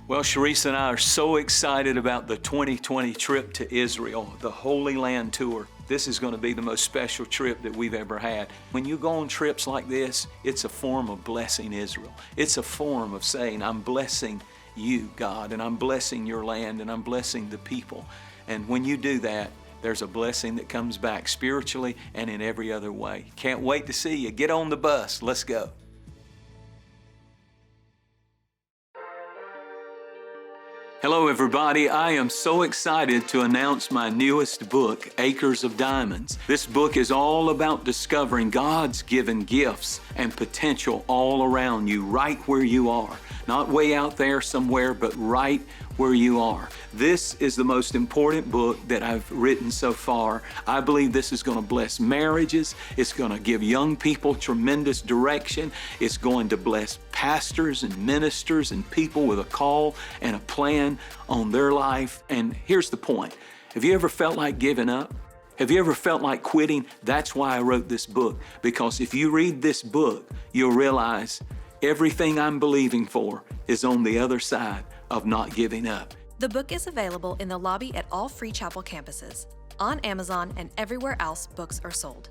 Well, Sharice and I are so excited about the 2020 trip to Israel, the Holy Land Tour. This is going to be the most special trip that we've ever had. When you go on trips like this, it's a form of blessing Israel. It's a form of saying, I'm blessing you, God, and I'm blessing your land, and I'm blessing the people. And when you do that, there's a blessing that comes back spiritually and in every other way. Can't wait to see you. Get on the bus. Let's go. Hello everybody, I am so excited to announce my newest book, Acres of Diamonds. This book is all about discovering God's given gifts and potential all around you, right where you are. Not way out there somewhere, but right where you are. This is the most important book that I've written so far. I believe this is going to bless marriages. It's going to give young people tremendous direction. It's going to bless pastors and ministers and people with a call and a plan on their life. And here's the point. Have you ever felt like giving up? Have you ever felt like quitting? That's why I wrote this book. Because if you read this book, you'll realize everything I'm believing for is on the other side of not giving up. The book is available in the lobby at all Free Chapel campuses, on Amazon, and everywhere else books are sold.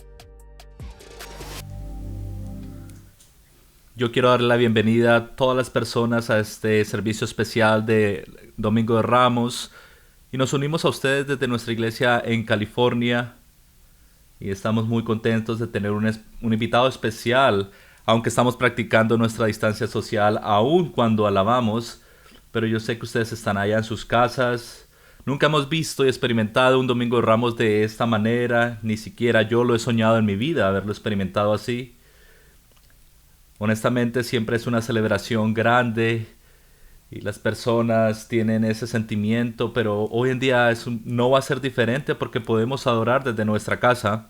Yo quiero darle la bienvenida a todas las personas a este servicio especial de Domingo de Ramos y nos unimos a ustedes desde nuestra iglesia en California y estamos muy contentos de tener un invitado especial, aunque estamos practicando nuestra distancia social aún cuando alabamos, pero yo sé que ustedes están allá en sus casas. Nunca hemos visto y experimentado un Domingo de Ramos de esta manera, ni siquiera yo lo he soñado en mi vida, haberlo experimentado así. Honestamente siempre es una celebración grande y las personas tienen ese sentimiento, pero hoy en día no va a ser diferente porque podemos adorar desde nuestra casa.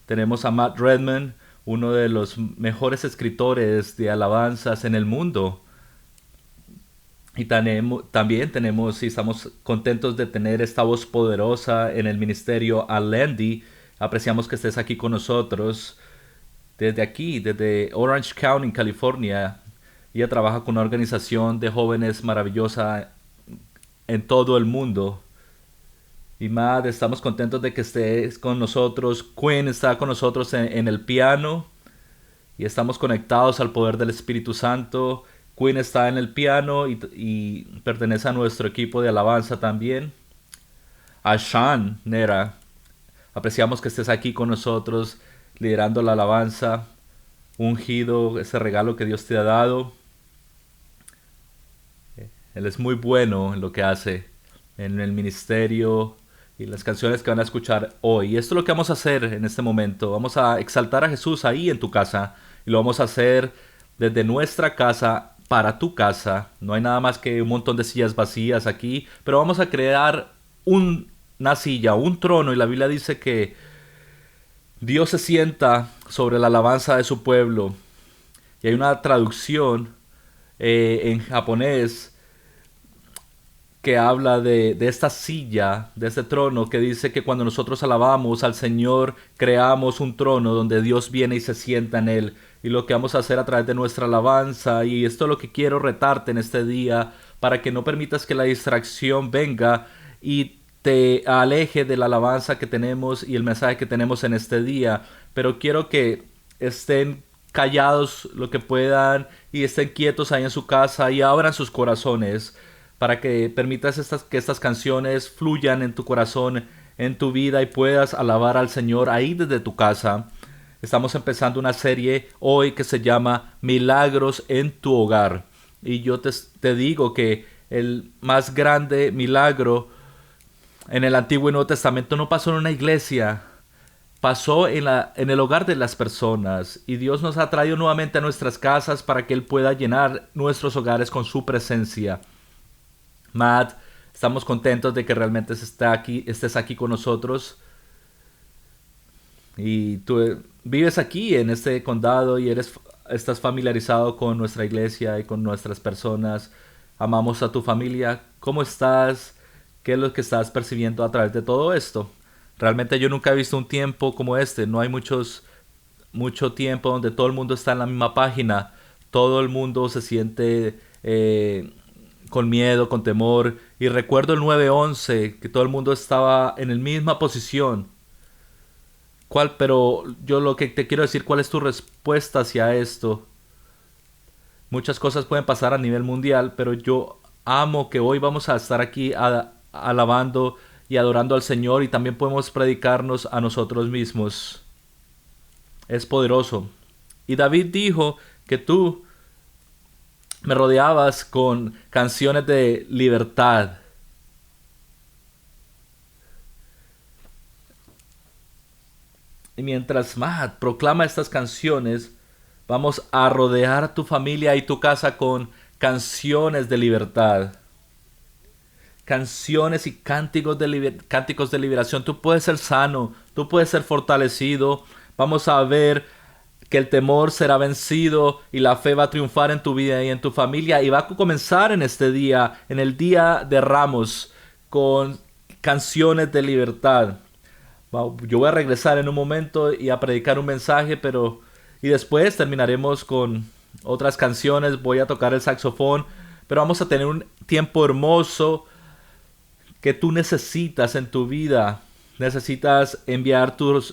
Tenemos a Matt Redman, uno de los mejores escritores de alabanzas en el mundo. Y también tenemos y estamos contentos de tener esta voz poderosa en el ministerio, a Landy. Apreciamos que estés aquí con nosotros. Desde Orange County, en California. Ella trabaja con una organización de jóvenes maravillosa en todo el mundo. Y Matt, estamos contentos de que estés con nosotros. Quinn está con nosotros en el piano. Y estamos conectados al poder del Espíritu Santo. Quinn está en el piano y pertenece a nuestro equipo de alabanza también. A Sean Nera, apreciamos que estés aquí con nosotros, liderando la alabanza, ungido, ese regalo que Dios te ha dado. Él es muy bueno en lo que hace, en el ministerio y las canciones que van a escuchar hoy. Y esto es lo que vamos a hacer en este momento. Vamos a exaltar a Jesús ahí en tu casa y lo vamos a hacer desde nuestra casa para tu casa. No hay nada más que un montón de sillas vacías aquí, pero vamos a crear una silla, un trono, y la Biblia dice que Dios se sienta sobre la alabanza de su pueblo. Y hay una traducción en japonés que habla de esta silla, de este trono, que dice que cuando nosotros alabamos al Señor, creamos un trono donde Dios viene y se sienta en él. Y lo que vamos a hacer a través de nuestra alabanza, y esto es lo que quiero retarte en este día, para que no permitas que la distracción venga y te aleje de la alabanza que tenemos y el mensaje que tenemos en este día. Pero quiero que estén callados lo que puedan y estén quietos ahí en su casa y abran sus corazones para que permitas que estas canciones fluyan en tu corazón, en tu vida, y puedas alabar al Señor ahí desde tu casa. Estamos empezando una serie hoy que se llama Milagros en tu hogar. Y yo te digo que el más grande milagro en el Antiguo y Nuevo Testamento no pasó en una iglesia, pasó en el hogar de las personas. Y Dios nos ha traído nuevamente a nuestras casas para que Él pueda llenar nuestros hogares con su presencia. Matt, estamos contentos de que realmente estés aquí con nosotros. Y tú vives aquí en este condado y estás familiarizado con nuestra iglesia y con nuestras personas. Amamos a tu familia. ¿Cómo estás? ¿Qué es lo que estás percibiendo a través de todo esto? Realmente yo nunca he visto un tiempo como este. No hay mucho tiempo donde todo el mundo está en la misma página. Todo el mundo se siente con miedo, con temor. Y recuerdo el 9/11, que todo el mundo estaba en la misma posición. Pero yo lo que te quiero decir, ¿cuál es tu respuesta hacia esto? Muchas cosas pueden pasar a nivel mundial, pero yo amo que hoy vamos a estar aquí alabando y adorando al Señor, y también podemos predicarnos a nosotros mismos. Es poderoso. Y David dijo que tú me rodeabas con canciones de libertad. Y mientras Matt proclama estas canciones, vamos a rodear a tu familia y tu casa con canciones de libertad. Canciones y cánticos de liberación. Tú puedes ser sano, tú puedes ser fortalecido. Vamos a ver que el temor será vencido y la fe va a triunfar en tu vida y en tu familia. Y va a comenzar en este día, en el Día de Ramos, con canciones de libertad. Yo voy a regresar en un momento y a predicar un mensaje, y después terminaremos con otras canciones. Voy a tocar el saxofón, pero vamos a tener un tiempo hermoso que tú necesitas en tu vida. Necesitas enviar tus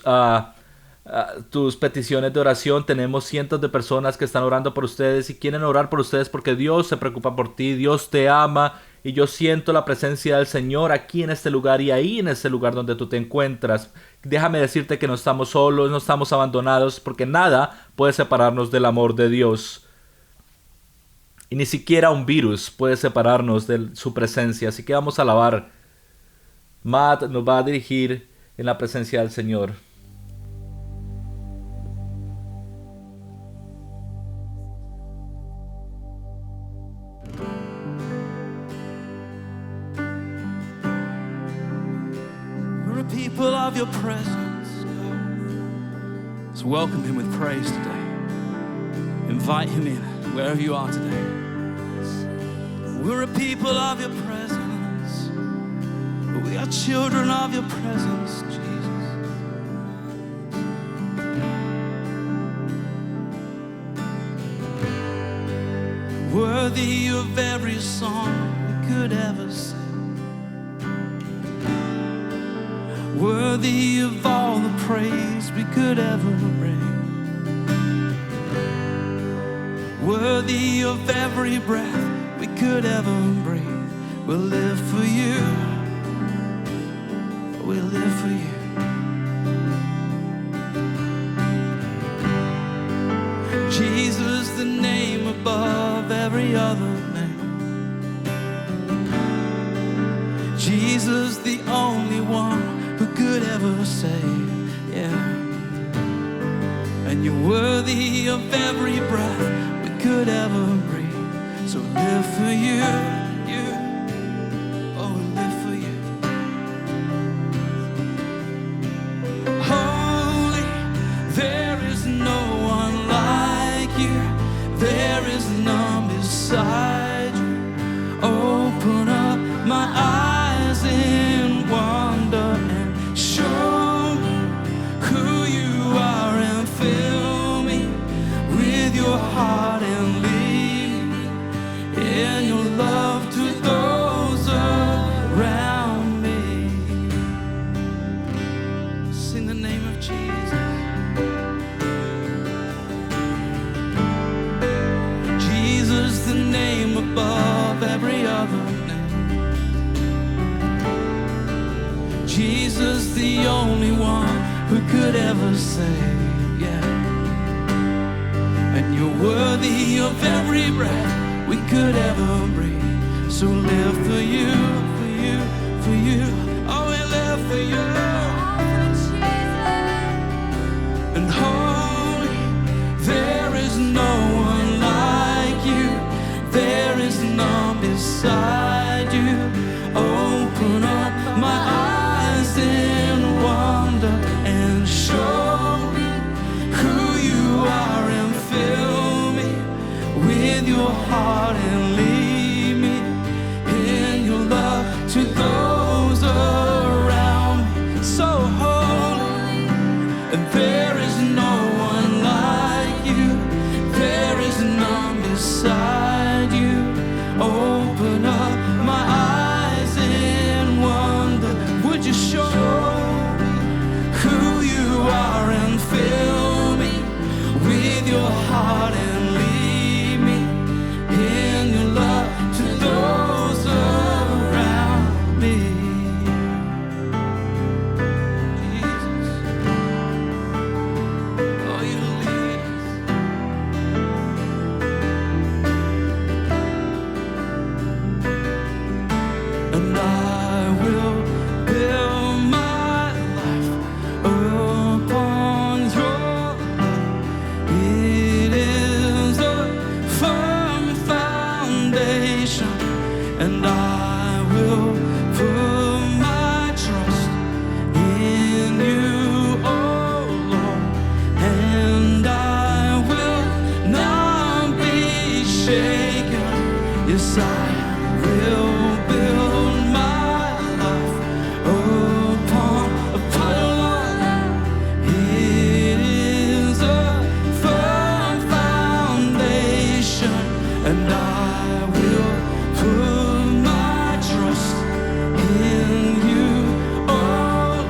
peticiones de oración. Tenemos cientos de personas que están orando por ustedes y quieren orar por ustedes porque Dios se preocupa por ti, Dios te ama, y yo siento la presencia del Señor aquí en este lugar y ahí en este lugar donde tú te encuentras. Déjame decirte que no estamos solos, no estamos abandonados, porque nada puede separarnos del amor de Dios. Y ni siquiera un virus puede separarnos de su presencia. Así que vamos a alabar. Matt nos va a dirigir en la presencia del Señor. We're a people of your presence, God. So welcome him with praise today. Invite him in wherever you are today. We're a people of your presence. We are children of your presence, Jesus. Worthy of every song we could ever sing. Worthy of all the praise we could ever bring. Worthy of every breath we could ever breathe. We'll live for you. We'll live for you. Jesus, the name above every other name. Jesus, the only one who could ever save. Yeah. And you're worthy of every breath we could ever breathe. So live for you. Jesus, the only one who could ever save, yeah. And you're worthy of every breath we could ever breathe. So live for you, for you, for you. Oh, we live for you. And holy, there is no one like you. There is none beside you. Open up my eyes in wonder and show me who you are and fill me with your heart and lead me in your love to those around me. So holy, and there is no one like you. There is none beside you. Open up foundation, and I will put my trust in you, oh Lord, and I will not be shaken. Yes, I will build my life upon your Lord. It is a firm foundation, and I will put my trust in you, oh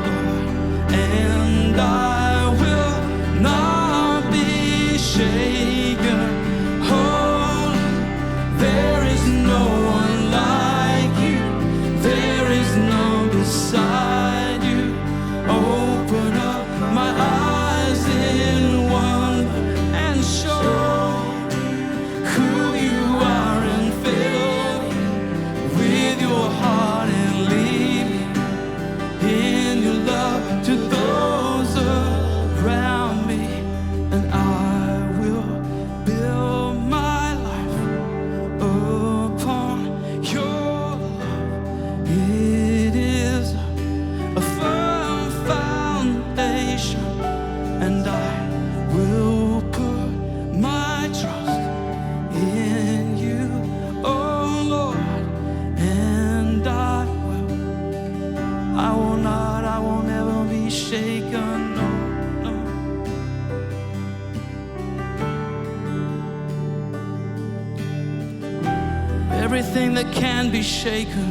Lord, and I will not be shaken. Oh, there is no one like you, there is none beside you. Open up my eyes in wonder and show who you are, and fill me with your heart and lead me in your love to those around me, and I will build my life upon your love. It is a firm foundation, and I will put my trust in you, oh Lord, and I will never be shaken, no, no. Everything that can be shaken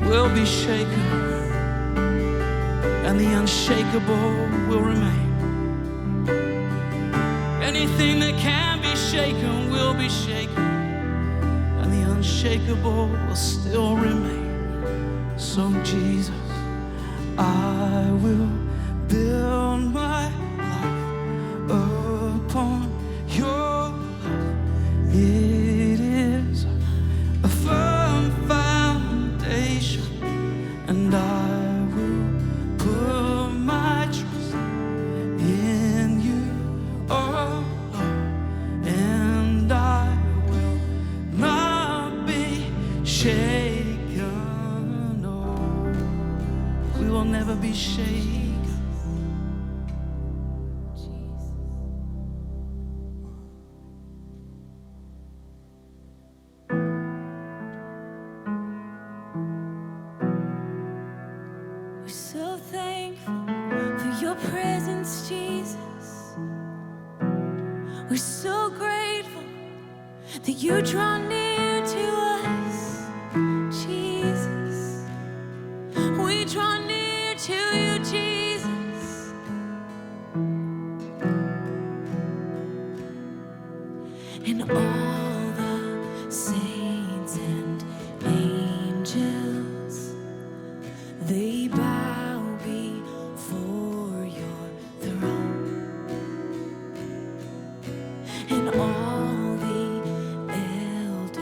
will be shaken, and the unshakable will remain. Anything that can be shaken will be shaken, and the unshakable will still remain. So Jesus, I will build my life upon your love. It is a firm foundation, and I will put my trust in you, oh Lord, and I will not be shaken. No, we will never be shaken. We're so thankful for your presence, Jesus. We're so grateful that you draw near to us, Jesus. We draw near to you, Jesus. And all the saints and angels, they bow before your throne, and all the elders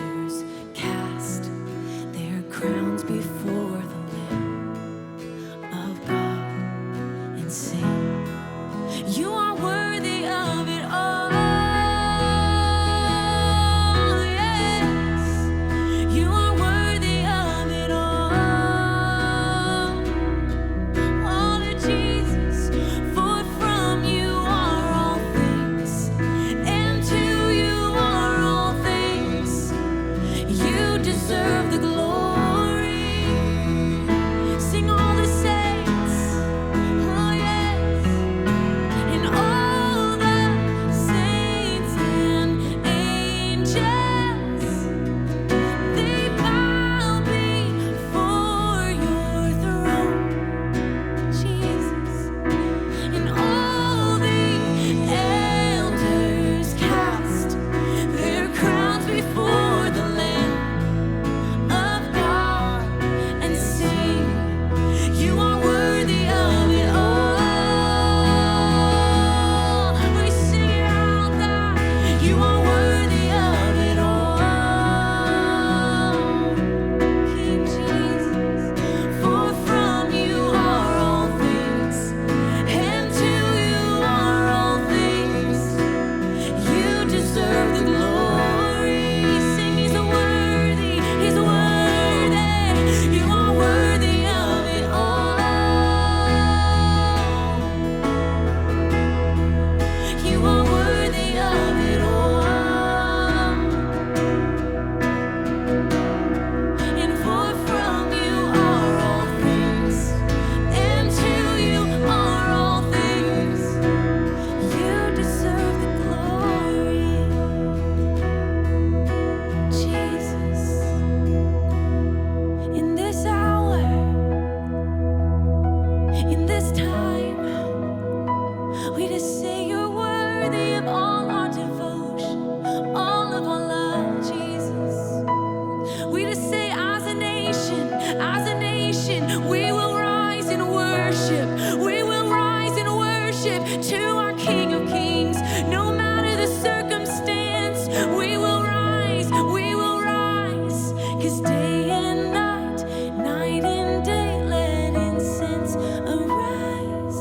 'Cause day and night, night and day, let incense arise.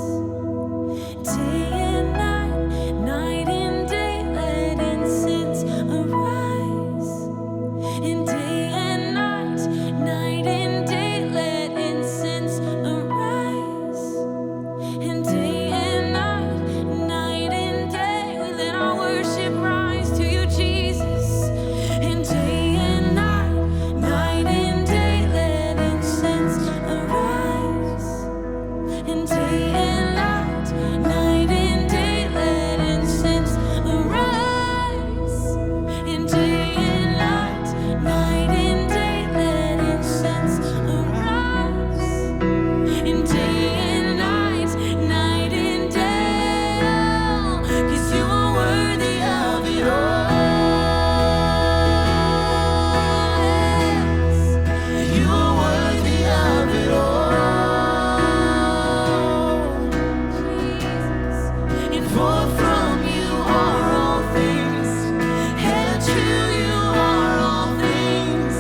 Day and night, night and day, let incense arise. And day and night, night and day, let incense arise. And day and night, night and day, we let our worship rise to you, Jesus. And day and night, night and day, let incense arise. And day and night, night and day, let incense arise. And day and night, night and day, let incense arise. And day and night, night and day, oh, 'cause you are worthy of it all. Yes, you are worthy of it all, Jesus. And for from you are all things, and to you are all things.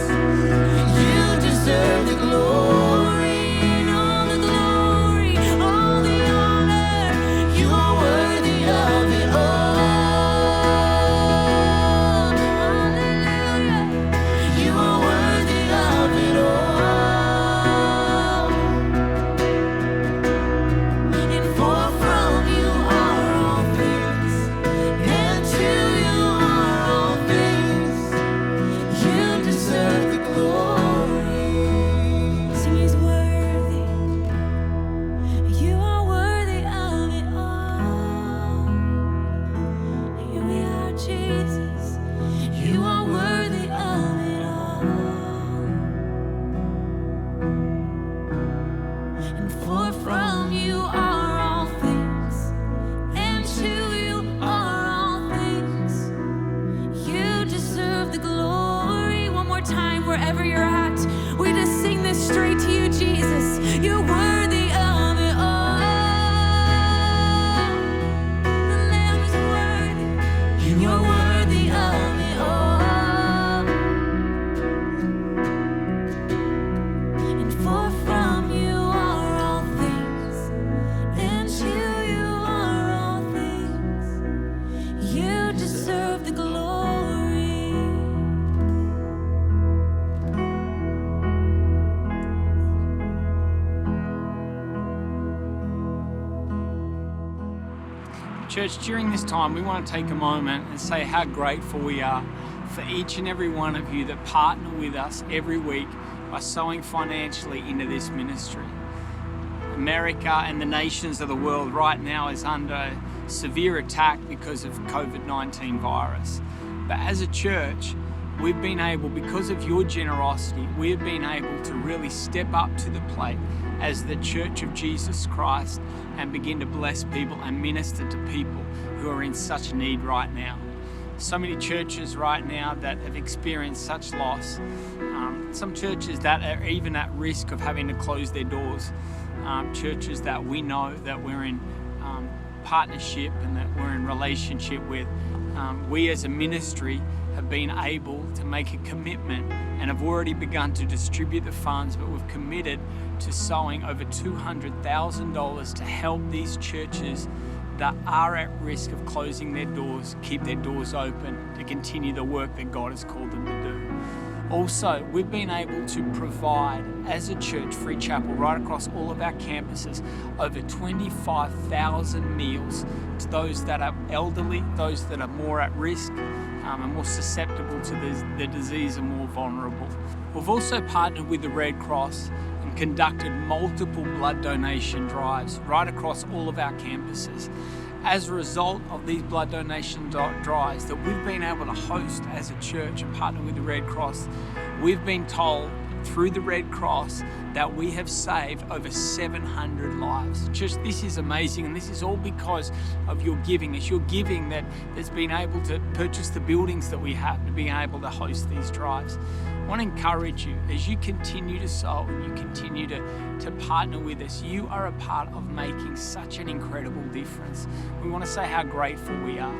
You deserve the glory, and all the glory, all the honor. You are worthy of it all. Hallelujah. You are worthy of it all. And for from you are all things, and to you are all things. You deserve the glory. Sing He's worthy. You are worthy of it all. Here we are, Jesus. You are worthy of it all. And for from you are all things, and to you are all things. You deserve the glory. One more time, wherever you're at, we just sing this straight to you, Jesus. You're worthy of it all. The Lamb is worthy. You're worthy of it all. And for from you are all things, and to you are all things. You deserve the glory. Church, during this time, we want to take a moment and say how grateful we are for each and every one of you that partner with us every week by sowing financially into this ministry. America and the nations of the world right now is under severe attack because of COVID-19 virus. But as a church, we've been able, because of your generosity, we've been able to really step up to the plate as the Church of Jesus Christ and begin to bless people and minister to people who are in such need right now. So many churches right now that have experienced such loss. Some churches that are even at risk of having to close their doors. Churches that we know that we're in partnership and that we're in relationship with. We as a ministry have been able to make a commitment and have already begun to distribute the funds, but we've committed to sowing over $200,000 to help these churches that are at risk of closing their doors, keep their doors open to continue the work that God has called them to do. Also, we've been able to provide, as a church, Free Chapel, right across all of our campuses, over 25,000 meals to those that are elderly, those that are more at risk, and more susceptible to the disease and more vulnerable. We've also partnered with the Red Cross and conducted multiple blood donation drives right across all of our campuses. As a result of these blood donation drives that we've been able to host as a church and partner with the Red Cross, we've been told through the Red Cross that we have saved over 700 lives. Just this is amazing, and this is all because of your giving. It's your giving that's been able to purchase the buildings that we have to be able to host these drives. I want to encourage you as you continue to sow and you continue to partner with us. You are a part of making such an incredible difference. We want to say how grateful we are.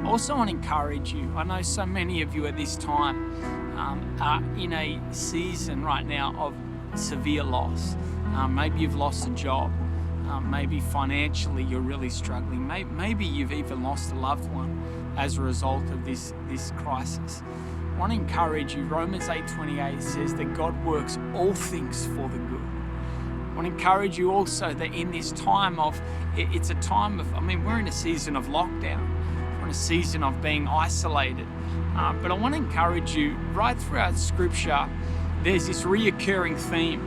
I also want to encourage you. I know so many of you at this time are in a season right now of severe loss. Maybe you've lost a job. Maybe financially you're really struggling. Maybe you've even lost a loved one as a result of this crisis. I want to encourage you. Romans 8:28 says that God works all things for the good. I want to encourage you also that in this time it's a time of, we're in a season of lockdown. We're in a season of being isolated. But I want to encourage you, right throughout Scripture, there's this reoccurring theme.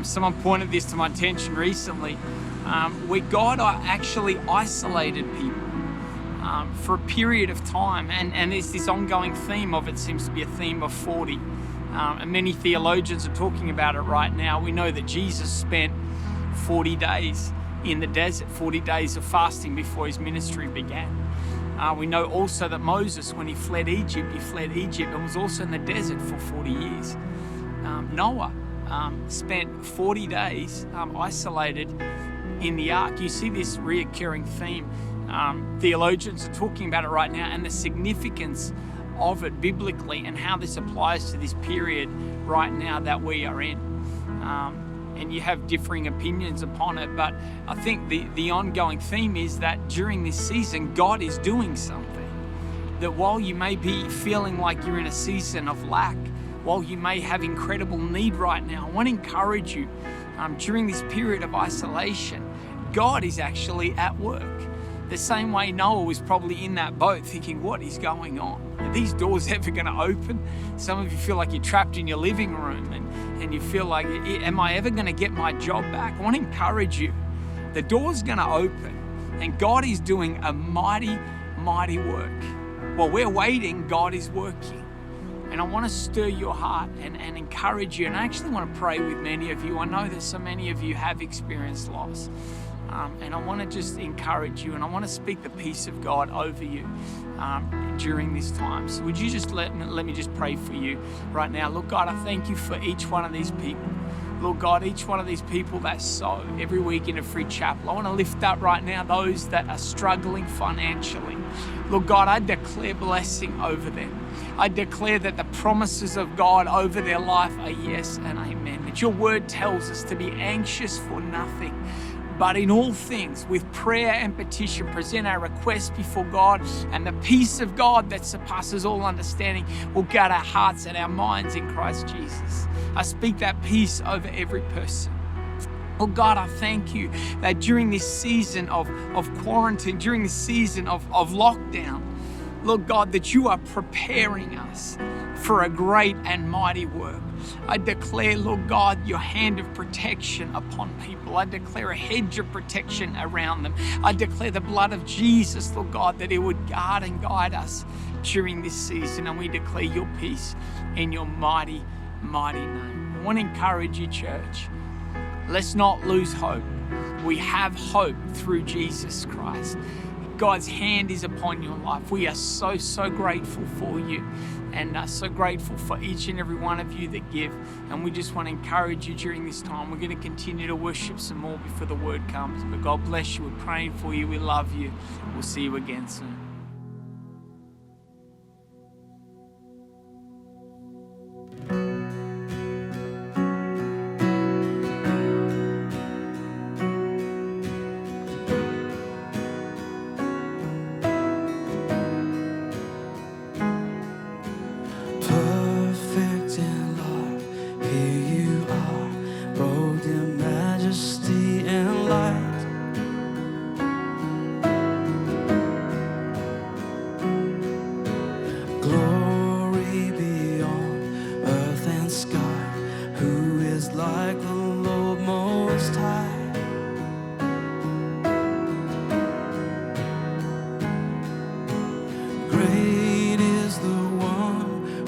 Someone pointed this to my attention recently, where God actually isolated people for a period of time. And there's this ongoing theme of it seems to be a theme of 40. And many theologians are talking about it right now. We know that Jesus spent 40 days in the desert, 40 days of fasting before his ministry began. We know also that Moses, when he fled Egypt and was also in the desert for 40 years. Noah spent 40 days isolated in the ark. You see this reoccurring theme. Theologians are talking about it right now and the significance of it biblically and how this applies to this period right now that we are in. And you have differing opinions upon it, but I think the ongoing theme is that during this season, God is doing something. That while you may be feeling like you're in a season of lack, while you may have incredible need right now, I want to encourage you, during this period of isolation, God is actually at work. The same way Noah was probably in that boat thinking, what is going on? Are these doors ever going to open? Some of you feel like you're trapped in your living room and you feel like, am I ever going to get my job back? I want to encourage you. The door's going to open and God is doing a mighty, mighty work. While we're waiting, God is working. And I want to stir your heart and encourage you. And I actually want to pray with many of you. I know that so many of you have experienced loss. And I want to just encourage you and I want to speak the peace of God over you during this time. So would you just let me just pray for you right now. Lord God, I thank you for each one of these people. Lord God, each one of these people that sow every week in a free chapel. I want to lift up right now those that are struggling financially. Lord God, I declare blessing over them. I declare that the promises of God over their life are yes and amen. That your word tells us to be anxious for nothing, but in all things, with prayer and petition, present our requests before God, and the peace of God that surpasses all understanding will guard our hearts and our minds in Christ Jesus. I speak that peace over every person. Oh God, I thank you that during this season of quarantine, during this season of lockdown, Lord God, that you are preparing us for a great and mighty work. I declare, Lord God, your hand of protection upon people. I declare a hedge of protection around them. I declare the blood of Jesus, Lord God, that it would guard and guide us during this season. And we declare your peace in your mighty, mighty name. I want to encourage you, church. Let's not lose hope. We have hope through Jesus Christ. God's hand is upon your life. We are so, so grateful for you and so grateful for each and every one of you that give. And we just want to encourage you during this time. We're going to continue to worship some more before the word comes. But God bless you. We're praying for you. We love you. We'll see you again soon.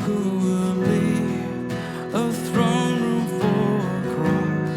Who will leave a throne room for a cross?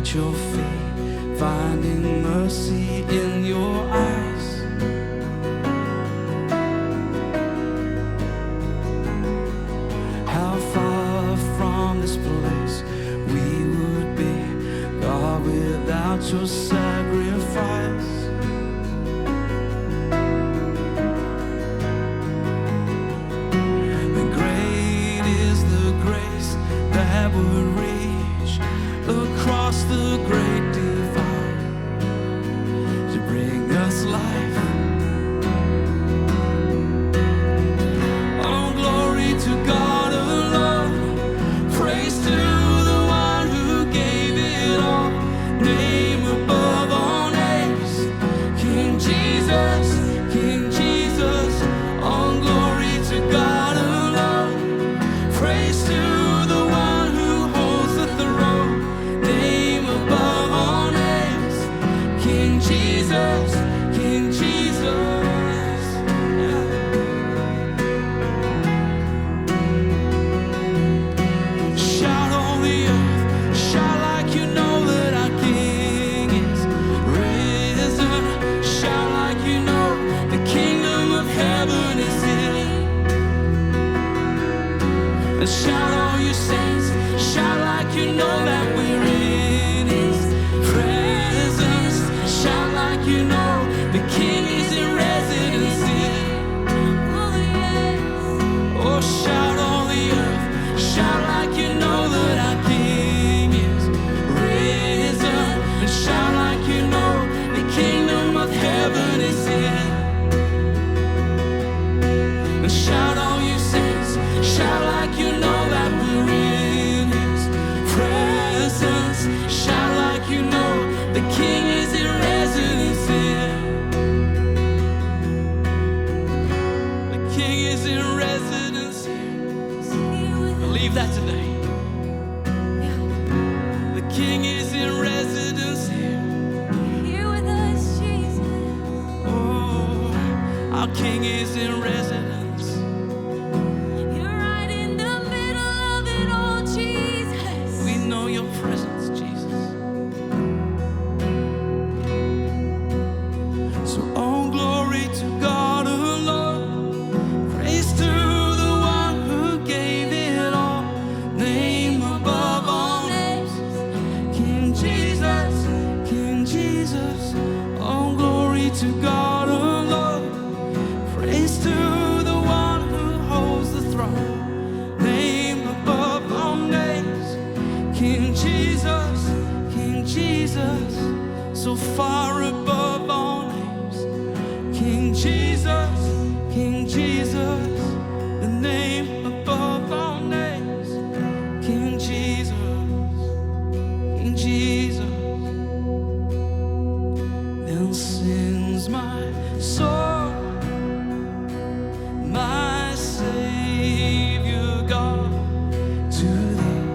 at your feet, finding mercy in your eyes. How far from this place we would be, God, without your sacrifice. And great is the grace that would reach across the great divide to bring us life. Oh, glory to God alone, praise to the one who gave it all, name above all names, King Jesus, King Jesus. All glory to God alone, praise to the one who holds the throne, name above all names, King Jesus, King Jesus. Yeah. Shout on the earth, shout like you know that our King is risen. Shout like you know the kingdom of heaven is here. And shout all you saints, shout like you know that we're in His presence. Shout like you know the King is in residence here. Oh, shout all the earth, shout like you know that our King is risen. And shout like you know the kingdom of heaven is here. And shout all you saints, shout like you know that we're in His presence. Shout like you know the King is in residence here. The King is in residence here. Believe that today. The King is in residence here. Here with us, Jesus. Oh, our King is in residence. You're right in the middle of it all, Jesus. We know your presence, Jesus. So all glory to God alone, praise to the one who gave it all, name above all names, King Jesus, King Jesus. All glory to God alone, praise to the one who holds the throne, name above all names, King Jesus, King Jesus. So far above all names, King Jesus, King Jesus. The name above all names, King Jesus, King Jesus. Then sings my soul, my Savior God, to Thee.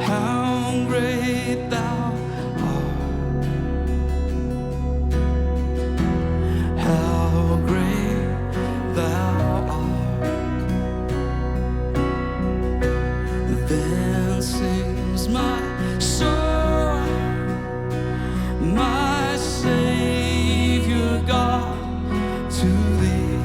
How great Thou art! How great Thou art! Then sings my soul, my Savior God, to Thee.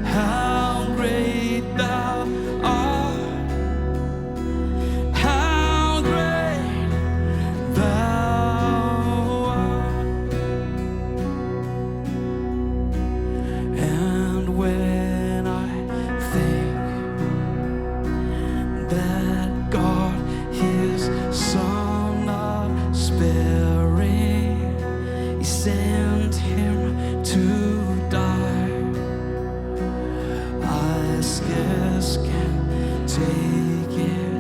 How great Thou art! How great Thou art! And when I think that God, His Son, not sparing, He sent Him to die, I scarce can take it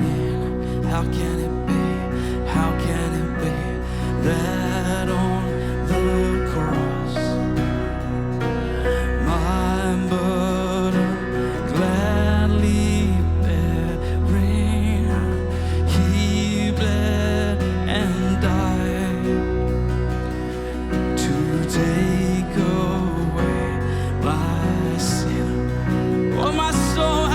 in. How can it be? How can it be that on the cross my burden gladly bearing, He bled and died to take away my sin? Oh, my soul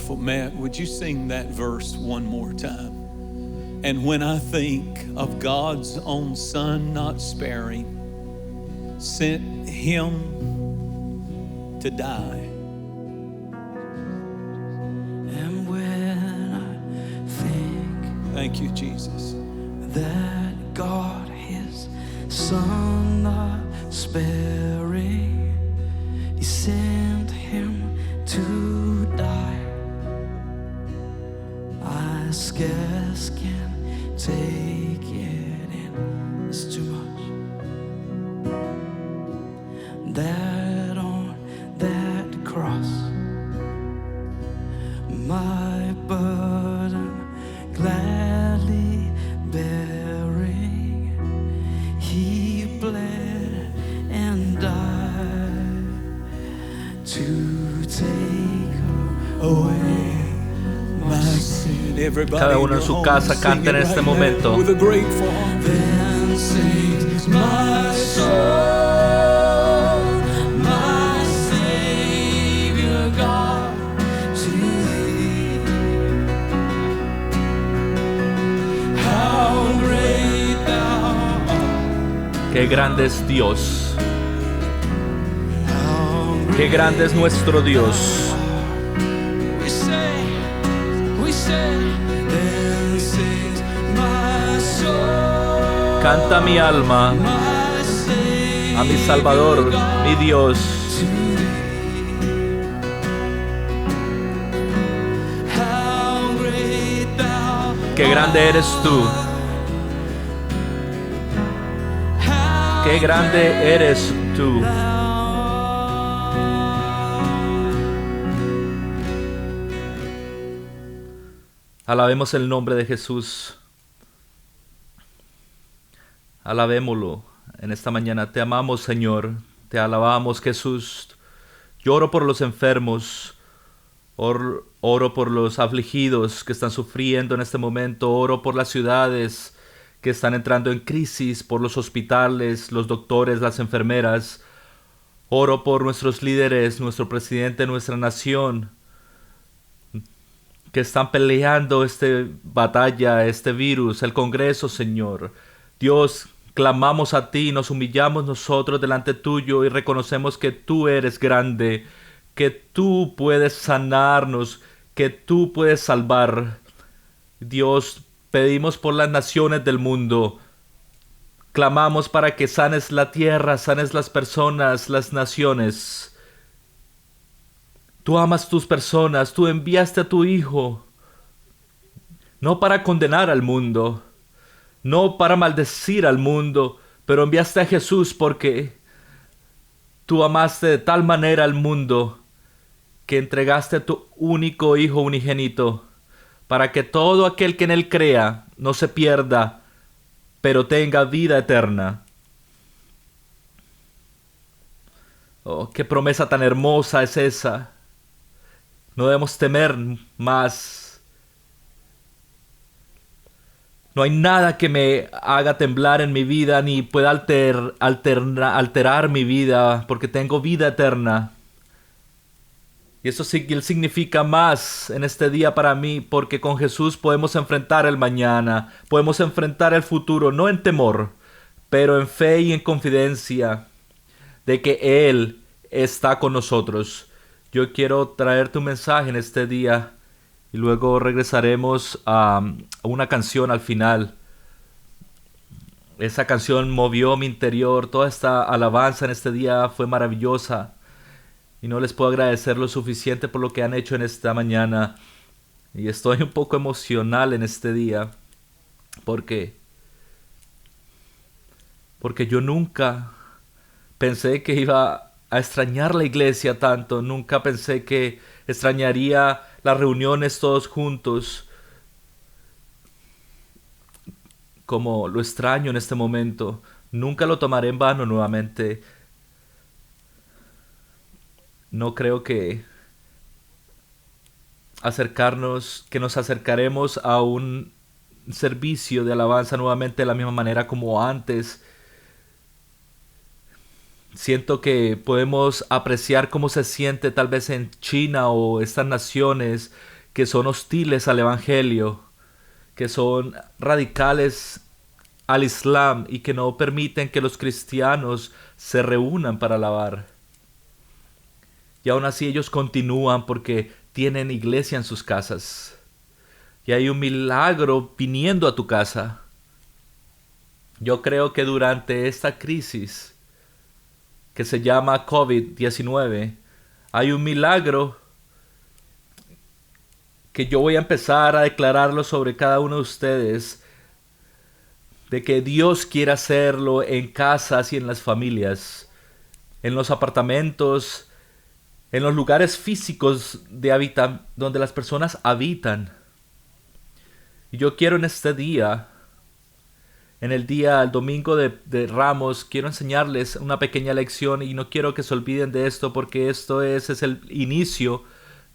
powerful. Matt, would you sing that verse one more time? And when I think of God's own Son not sparing, sent Him to die. And when I think Thank you, Jesus. that God, His Son not sparing, He sent Him to die, I scarce can take it in. It's too much. That on that cross, my burden gladly bearing, He bled and died to take away my sin. Everybody Cada in uno en your su home, casa sing cante en it este right now momento. with a grateful heart. Then sings my soul, my Savior God, to Thee. How great Thou art, Qué grande es Dios. how great Qué grande es nuestro Dios. we say, then sings my soul, Canta mi alma my Savior a mi Salvador, mi Dios. to Thee. How great Thou Qué grande eres tú. how Qué grande eres tú. Alabemos el nombre de Jesús. Alabémoslo en esta mañana. Te amamos, Señor. Te alabamos, Jesús. Yo oro por los enfermos. Oro por los afligidos que están sufriendo en este momento. Oro por las ciudades que están entrando en crisis, por los hospitales, los doctores, las enfermeras. Oro por nuestros líderes, nuestro presidente, nuestra nación, que están peleando esta batalla, este virus, el Congreso, Señor. Dios, clamamos a ti, nos humillamos nosotros delante tuyo y reconocemos que tú eres grande, que tú puedes sanarnos, que tú puedes salvar. Dios, pedimos por las naciones del mundo. Clamamos para que sanes la tierra, sanes las personas, las naciones. Tú amas tus personas, tú enviaste a tu Hijo, no para condenar al mundo, no para maldecir al mundo, pero enviaste a Jesús porque tú amaste de tal manera al mundo que entregaste a tu único Hijo unigénito, para que todo aquel que en Él crea no se pierda, pero tenga vida eterna. Oh, qué promesa tan hermosa es esa. No debemos temer más. No hay nada que me haga temblar en mi vida, ni pueda alterar mi vida, porque tengo vida eterna. Y eso significa más en este día para mí, porque con Jesús podemos enfrentar el mañana, podemos enfrentar el futuro, no en temor, pero en fe y en confidencia de que Él está con nosotros. Yo quiero traer tu mensaje en este día y luego regresaremos a una canción al final. Esa canción movió mi interior, toda esta alabanza en este día fue maravillosa. Y no les puedo agradecer lo suficiente por lo que han hecho en esta mañana. Y estoy un poco emocional en este día. Porque yo nunca pensé que iba a extrañar la iglesia tanto. Nunca pensé que extrañaría las reuniones todos juntos como lo extraño en este momento. Nunca lo tomaré en vano nuevamente. No creo que nos acercaremos a un servicio de alabanza nuevamente de la misma manera como antes. Siento que podemos apreciar cómo se siente tal vez en China o estas naciones que son hostiles al Evangelio, que son radicales al Islam y que no permiten que los cristianos se reúnan para alabar. Y aún así ellos continúan porque tienen iglesia en sus casas. Y hay un milagro viniendo a tu casa. Yo creo que durante esta crisis que se llama COVID-19, hay un milagro que yo voy a empezar a declararlo sobre cada uno de ustedes, de que Dios quiere hacerlo en casas y en las familias, en los apartamentos, en los lugares físicos donde las personas habitan. Y yo quiero en este día, el domingo de Ramos, quiero enseñarles una pequeña lección y no quiero que se olviden de esto porque es el inicio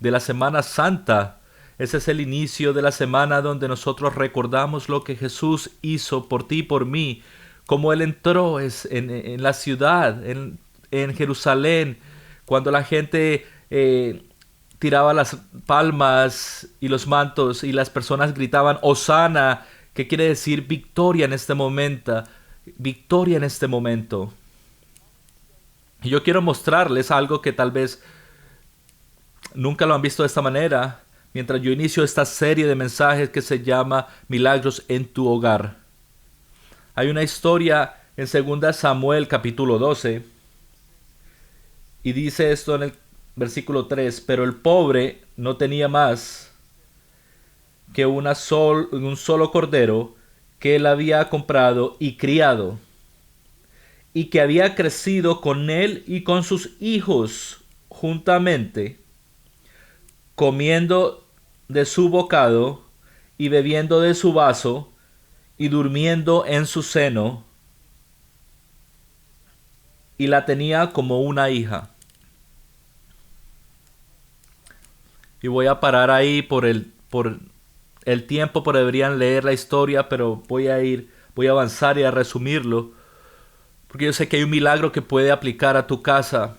de la Semana Santa. Ese es el inicio de la semana donde nosotros recordamos lo que Jesús hizo por ti y por mí, cómo Él entró en la ciudad, en Jerusalén, cuando la gente tiraba las palmas y los mantos y las personas gritaban Hosana, que quiere decir victoria en este momento, victoria en este momento. Y yo quiero mostrarles algo que tal vez nunca lo han visto de esta manera, mientras yo inicio esta serie de mensajes que se llama Milagros en tu hogar. Hay una historia en 2 Samuel capítulo 12 y dice esto en el versículo 3: pero el pobre no tenía más que un solo cordero que él había comprado y criado, y que había crecido con él y con sus hijos juntamente, comiendo de su bocado y bebiendo de su vaso y durmiendo en su seno, y la tenía como una hija. Y voy a parar ahí por el tiempo, porque deberían leer la historia, pero voy a avanzar y a resumirlo, porque yo sé que hay un milagro que puede aplicar a tu casa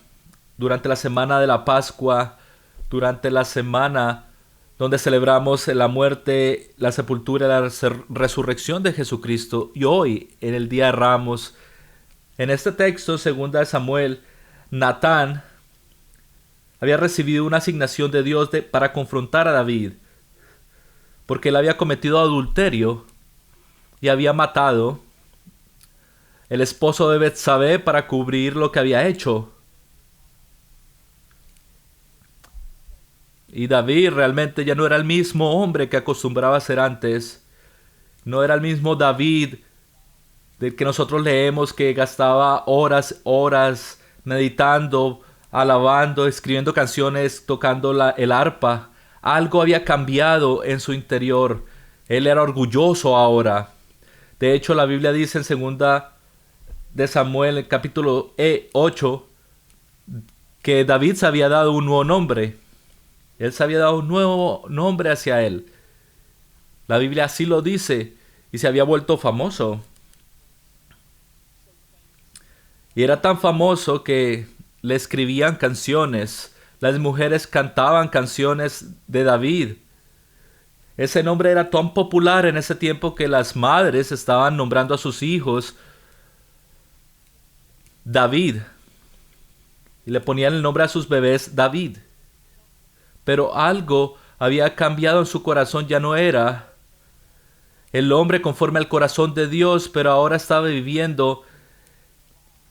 durante la semana de la Pascua, durante la semana donde celebramos la muerte, la sepultura y la resurrección de Jesucristo, y hoy en el día de Ramos. En este texto, 2 Samuel, Natán había recibido una asignación de Dios para confrontar a David, porque él había cometido adulterio y había matado el esposo de Betsabé para cubrir lo que había hecho. Y David realmente ya no era el mismo hombre que acostumbraba a ser antes. No era el mismo David del que nosotros leemos, que gastaba horas meditando, alabando, escribiendo canciones, tocando el arpa. Algo había cambiado en su interior. Él era orgulloso ahora. De hecho, la Biblia dice en 2 de Samuel, en capítulo 8, que David se había dado un nuevo nombre. Él se había dado un nuevo nombre hacia él. La Biblia así lo dice. Y se había vuelto famoso. Y era tan famoso que le escribían canciones. Las mujeres cantaban canciones de David. Ese nombre era tan popular en ese tiempo que las madres estaban nombrando a sus hijos David. Y le ponían el nombre a sus bebés David. Pero algo había cambiado en su corazón. Ya no era el hombre conforme al corazón de Dios, pero ahora estaba viviendo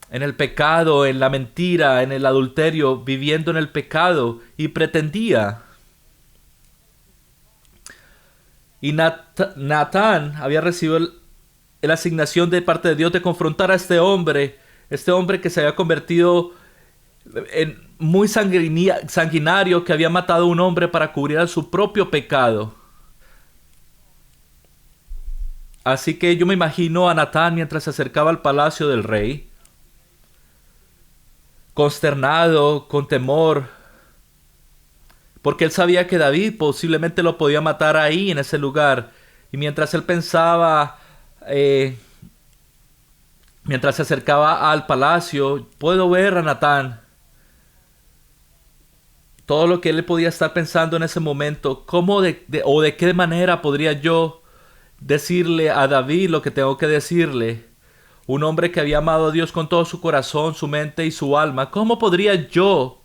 en el pecado, en la mentira, en el adulterio, viviendo en el pecado, y pretendía. Y Natán había recibido la asignación de parte de Dios de confrontar a este hombre que se había convertido en muy sanguinario, que había matado a un hombre para cubrir su propio pecado. Así que yo me imagino a Natán mientras se acercaba al palacio del rey, consternado, con temor, porque él sabía que David posiblemente lo podía matar ahí, en ese lugar. Y mientras él pensaba, mientras se acercaba al palacio, puedo ver a Natán todo lo que él podía estar pensando en ese momento, ¿cómo o de qué manera podría yo decirle a David lo que tengo que decirle? Un hombre que había amado a Dios con todo su corazón, su mente y su alma. ¿Cómo podría yo,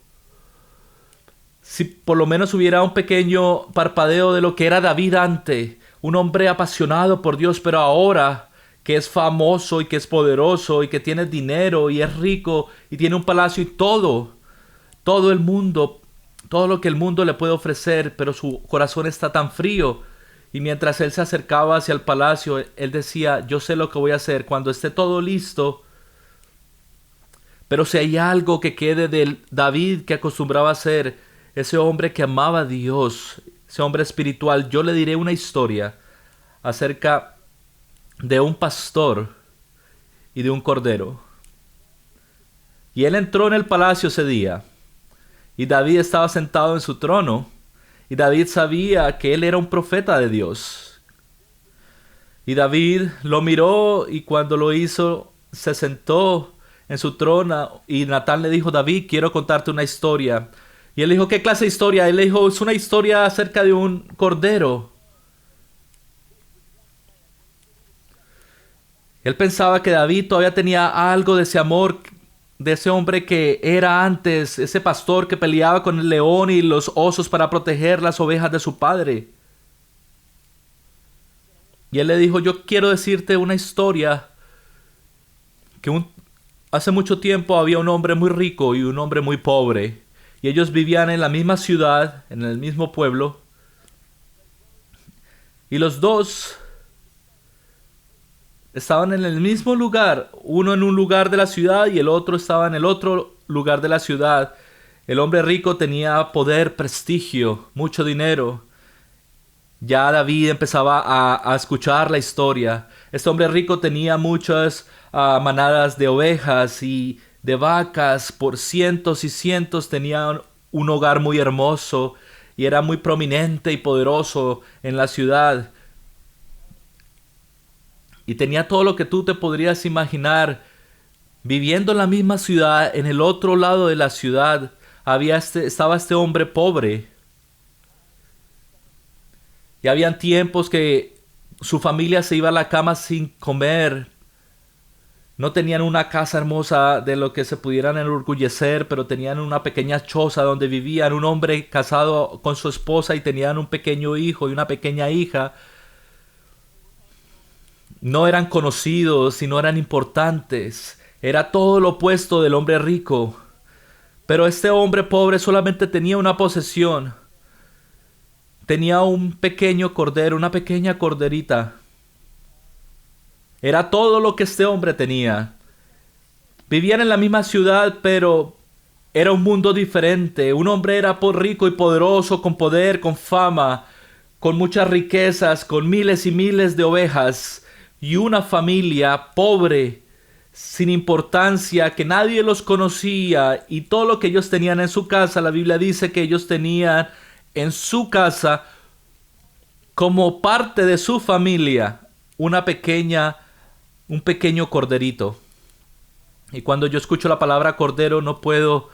si por lo menos hubiera un pequeño parpadeo de lo que era David antes? Un hombre apasionado por Dios, pero ahora que es famoso y que es poderoso y que tiene dinero y es rico y tiene un palacio y todo el mundo, todo lo que el mundo le puede ofrecer, pero su corazón está tan frío. Y mientras él se acercaba hacia el palacio, él decía, yo sé lo que voy a hacer cuando esté todo listo. Pero si hay algo que quede del David que acostumbraba a ser, ese hombre que amaba a Dios, ese hombre espiritual, yo le diré una historia acerca de un pastor y de un cordero. Y él entró en el palacio ese día, y David estaba sentado en su trono, y David sabía que él era un profeta de Dios. Y David lo miró, y cuando lo hizo, se sentó en su trono, y Natán le dijo, David, quiero contarte una historia. Y él dijo, ¿qué clase de historia? Él le dijo, es una historia acerca de un cordero. Él pensaba que David todavía tenía algo de ese amor, de ese hombre que era antes, ese pastor que peleaba con el león y los osos para proteger las ovejas de su padre. Y él le dijo, yo quiero decirte una historia, que hace mucho tiempo había un hombre muy rico y un hombre muy pobre, y ellos vivían en la misma ciudad, en el mismo pueblo, y los dos estaban en el mismo lugar, uno en un lugar de la ciudad y el otro estaba en el otro lugar de la ciudad. El hombre rico tenía poder, prestigio, mucho dinero. Ya David empezaba a escuchar la historia. Este hombre rico tenía muchas manadas de ovejas y de vacas, por cientos y cientos. Tenía un hogar muy hermoso y era muy prominente y poderoso en la ciudad. Y tenía todo lo que tú te podrías imaginar. Viviendo en la misma ciudad, en el otro lado de la ciudad, estaba este hombre pobre. Y habían tiempos que su familia se iba a la cama sin comer. No tenían una casa hermosa de lo que se pudieran enorgullecer, pero tenían una pequeña choza donde vivían. Un hombre casado con su esposa y tenían un pequeño hijo y una pequeña hija. No eran conocidos y no eran importantes. Era todo lo opuesto del hombre rico. Pero este hombre pobre solamente tenía una posesión. Tenía un pequeño cordero, una pequeña corderita. Era todo lo que este hombre tenía. Vivían en la misma ciudad, pero era un mundo diferente. Un hombre era rico y poderoso, con poder, con fama, con muchas riquezas, con miles y miles de ovejas. Y una familia pobre, sin importancia, que nadie los conocía, y todo lo que ellos tenían en su casa, la Biblia dice que ellos tenían en su casa, como parte de su familia, un pequeño corderito. Y cuando yo escucho la palabra cordero, no puedo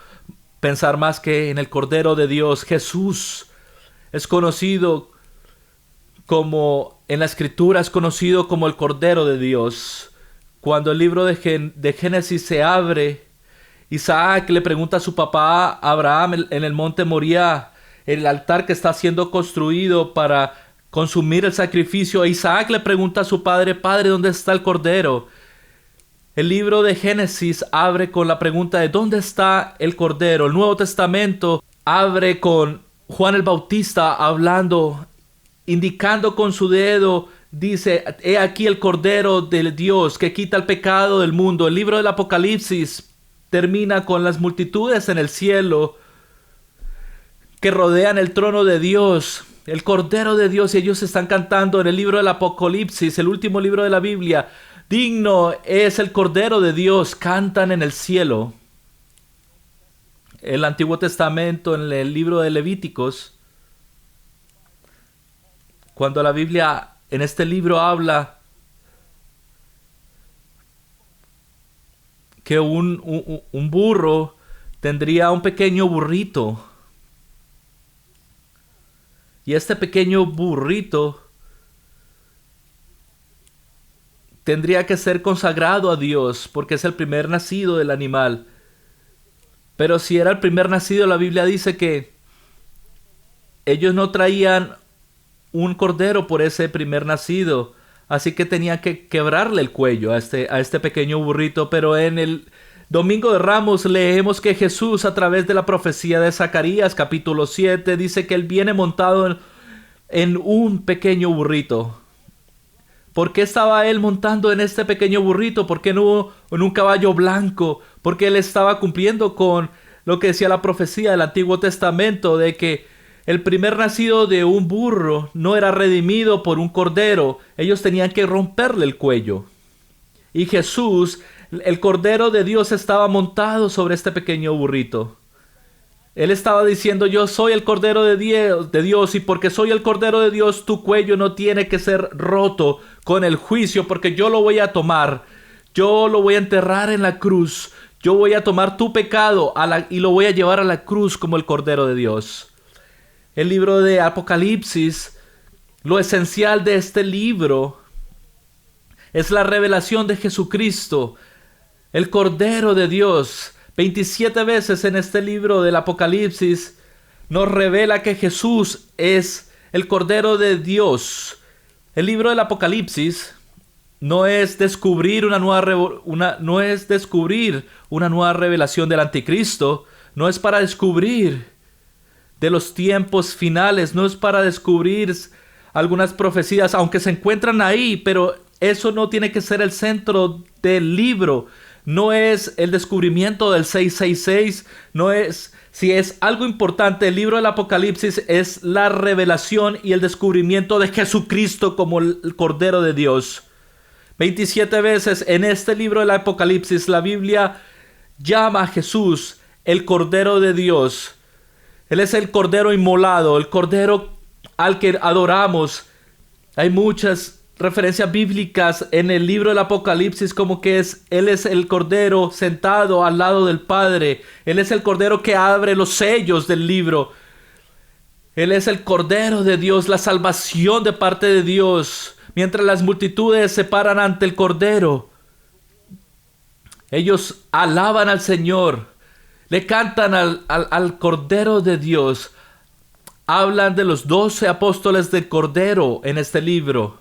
pensar más que en el Cordero de Dios. Jesús es conocido como, en la Escritura es conocido como el Cordero de Dios. Cuando el libro de Génesis se abre, Isaac le pregunta a su papá Abraham en el monte Moriah, el altar que está siendo construido para consumir el sacrificio. Isaac le pregunta a su padre, Padre, ¿dónde está el Cordero? El libro de Génesis abre con la pregunta de ¿dónde está el Cordero? El Nuevo Testamento abre con Juan el Bautista hablando, indicando con su dedo, dice, he aquí el Cordero de Dios que quita el pecado del mundo. El libro del Apocalipsis termina con las multitudes en el cielo que rodean el trono de Dios, el Cordero de Dios, y ellos están cantando en el libro del Apocalipsis, el último libro de la Biblia, digno es el Cordero de Dios, cantan en el cielo. El Antiguo Testamento, en el libro de Levíticos, cuando la Biblia en este libro habla que un burro tendría un pequeño burrito, Y este pequeño burrito tendría que ser consagrado a Dios porque es el primer nacido del animal. Pero si era el primer nacido, la Biblia dice que ellos no traían un cordero por ese primer nacido, así que tenían que quebrarle el cuello a este pequeño burrito. Pero en el Domingo de Ramos leemos que Jesús, a través de la profecía de Zacarías capítulo 7, dice que Él viene montado en un pequeño burrito. ¿Por qué estaba Él montando en este pequeño burrito? ¿Por qué no en un caballo blanco? Porque Él estaba cumpliendo con lo que decía la profecía del Antiguo Testamento, de que el primer nacido de un burro no era redimido por un cordero. Ellos tenían que romperle el cuello. Y Jesús, el Cordero de Dios, estaba montado sobre este pequeño burrito. Él estaba diciendo: yo soy el Cordero de Dios, y porque soy el Cordero de Dios, tu cuello no tiene que ser roto con el juicio, porque yo lo voy a tomar, yo lo voy a enterrar en la cruz, yo voy a tomar tu pecado y lo voy a llevar a la cruz como el Cordero de Dios. El libro de Apocalipsis, lo esencial de este libro es la revelación de Jesucristo, el Cordero de Dios. 27 veces en este libro del Apocalipsis nos revela que Jesús es el Cordero de Dios. El libro del Apocalipsis no es descubrir una nueva revelación del Anticristo, no es para descubrir de los tiempos finales, no es para descubrir algunas profecías, aunque se encuentran ahí, pero eso no tiene que ser el centro del libro. No es el descubrimiento del 666, no es, si es algo importante, el libro del Apocalipsis es la revelación y el descubrimiento de Jesucristo como el Cordero de Dios. 27 veces en este libro del Apocalipsis la Biblia llama a Jesús el Cordero de Dios. Él es el Cordero inmolado, el Cordero al que adoramos. Hay muchas referencias bíblicas en el libro del Apocalipsis como que Él es el Cordero sentado al lado del Padre. Él es el Cordero que abre los sellos del libro. Él es el Cordero de Dios, la salvación de parte de Dios. Mientras las multitudes se paran ante el Cordero, ellos alaban al Señor, le cantan al Cordero de Dios. Hablan de los 12 apóstoles del Cordero en este libro.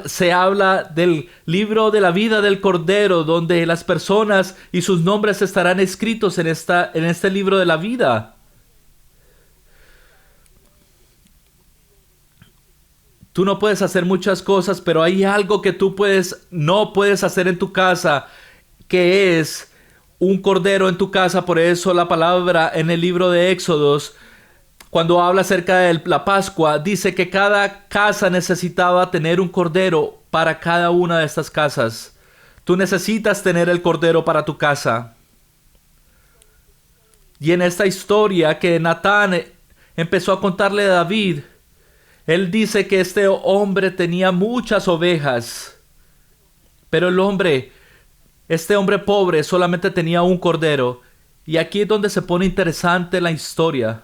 Se habla del libro de la vida del Cordero, donde las personas y sus nombres estarán escritos en este libro de la vida. Tú no puedes hacer muchas cosas, pero hay algo que tú no puedes hacer en tu casa, que es un cordero en tu casa. Por eso la palabra en el libro de Éxodos, cuando habla acerca de la Pascua, dice que cada casa necesitaba tener un cordero para cada una de estas casas. Tú necesitas tener el cordero para tu casa. Y en esta historia que Natán empezó a contarle a David, él dice que este hombre tenía muchas ovejas, pero este hombre pobre solamente tenía un cordero. Y aquí es donde se pone interesante la historia,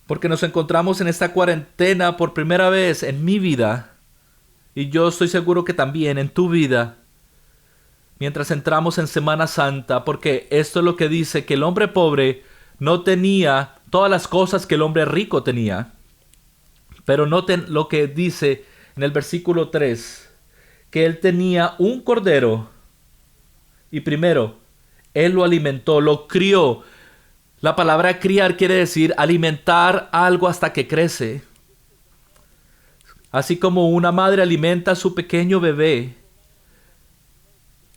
porque nos encontramos en esta cuarentena por primera vez en mi vida, y yo estoy seguro que también en tu vida, mientras entramos en Semana Santa, porque esto es lo que dice, que el hombre pobre no tenía todas las cosas que el hombre rico tenía. Pero noten lo que dice en el versículo 3, que él tenía un cordero, y primero, él lo alimentó, lo crió. La palabra criar quiere decir alimentar algo hasta que crece. Así como una madre alimenta a su pequeño bebé,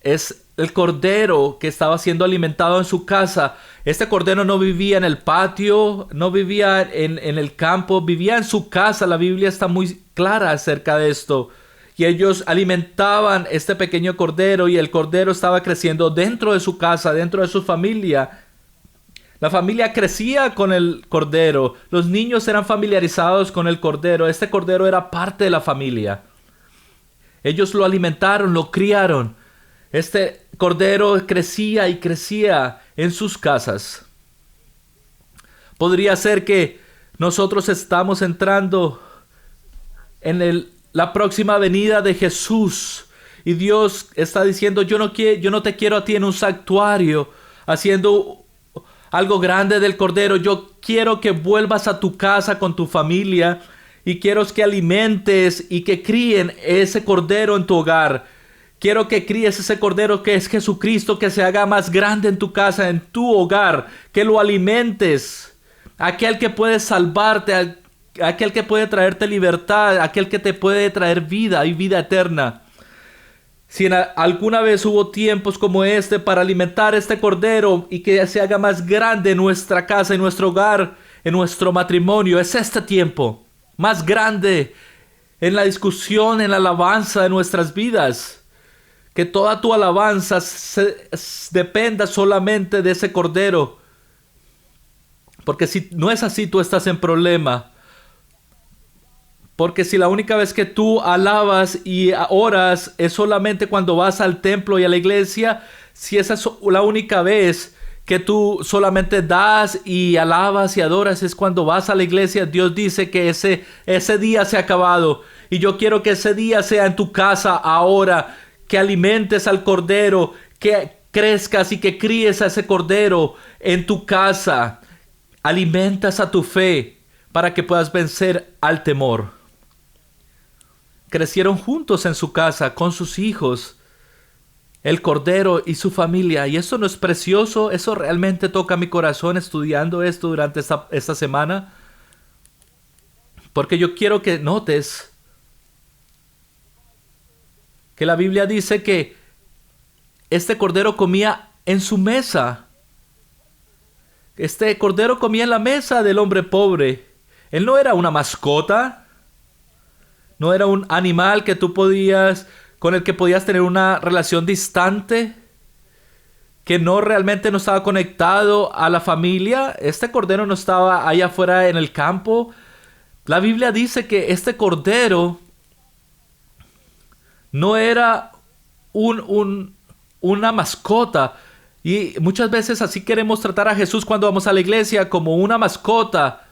es el cordero que estaba siendo alimentado en su casa. Este cordero no vivía en el patio, no vivía en el campo, vivía en su casa. La Biblia está muy clara acerca de esto. Y ellos alimentaban este pequeño cordero, y el cordero estaba creciendo dentro de su casa, dentro de su familia. La familia crecía con el cordero. Los niños eran familiarizados con el cordero. Este cordero era parte de la familia. Ellos lo alimentaron, lo criaron. Este cordero crecía y crecía en sus casas. Podría ser que nosotros estamos entrando en la próxima venida de Jesús. Y Dios está diciendo, yo no te quiero a ti en un santuario haciendo algo grande del Cordero. Yo quiero que vuelvas a tu casa con tu familia y quiero que alimentes y que críen ese Cordero en tu hogar. Quiero que críes ese Cordero que es Jesucristo, que se haga más grande en tu casa, en tu hogar, que lo alimentes. Aquel que puede salvarte, aquel que puede traerte libertad, aquel que te puede traer vida y vida eterna. Si alguna vez hubo tiempos como este para alimentar este Cordero y que se haga más grande en nuestra casa, en nuestro hogar, en nuestro matrimonio, es este tiempo más grande en la discusión, en la alabanza de nuestras vidas. Que toda tu alabanza dependa solamente de ese Cordero. Porque si no es así, tú estás en problema. Porque si la única vez que tú alabas y oras es solamente cuando vas al templo y a la iglesia, si esa es la única vez que tú solamente das y alabas y adoras es cuando vas a la iglesia, Dios dice que ese día se ha acabado. Y yo quiero que ese día sea en tu casa ahora, que alimentes al Cordero, que crezcas y que críes a ese Cordero en tu casa. Alimentas a tu fe para que puedas vencer al temor. Crecieron juntos en su casa con sus hijos, el Cordero y su familia. Y eso no es precioso, eso realmente toca mi corazón estudiando esto durante esta semana. Porque yo quiero que notes que la Biblia dice que este Cordero comía en su mesa. Este Cordero comía en la mesa del hombre pobre. Él no era una mascota. No era un animal que con el que podías tener una relación distante, que realmente no estaba conectado a la familia. Este Cordero no estaba allá afuera en el campo. La Biblia dice que este Cordero no era una mascota. Y muchas veces así queremos tratar a Jesús cuando vamos a la iglesia, como una mascota.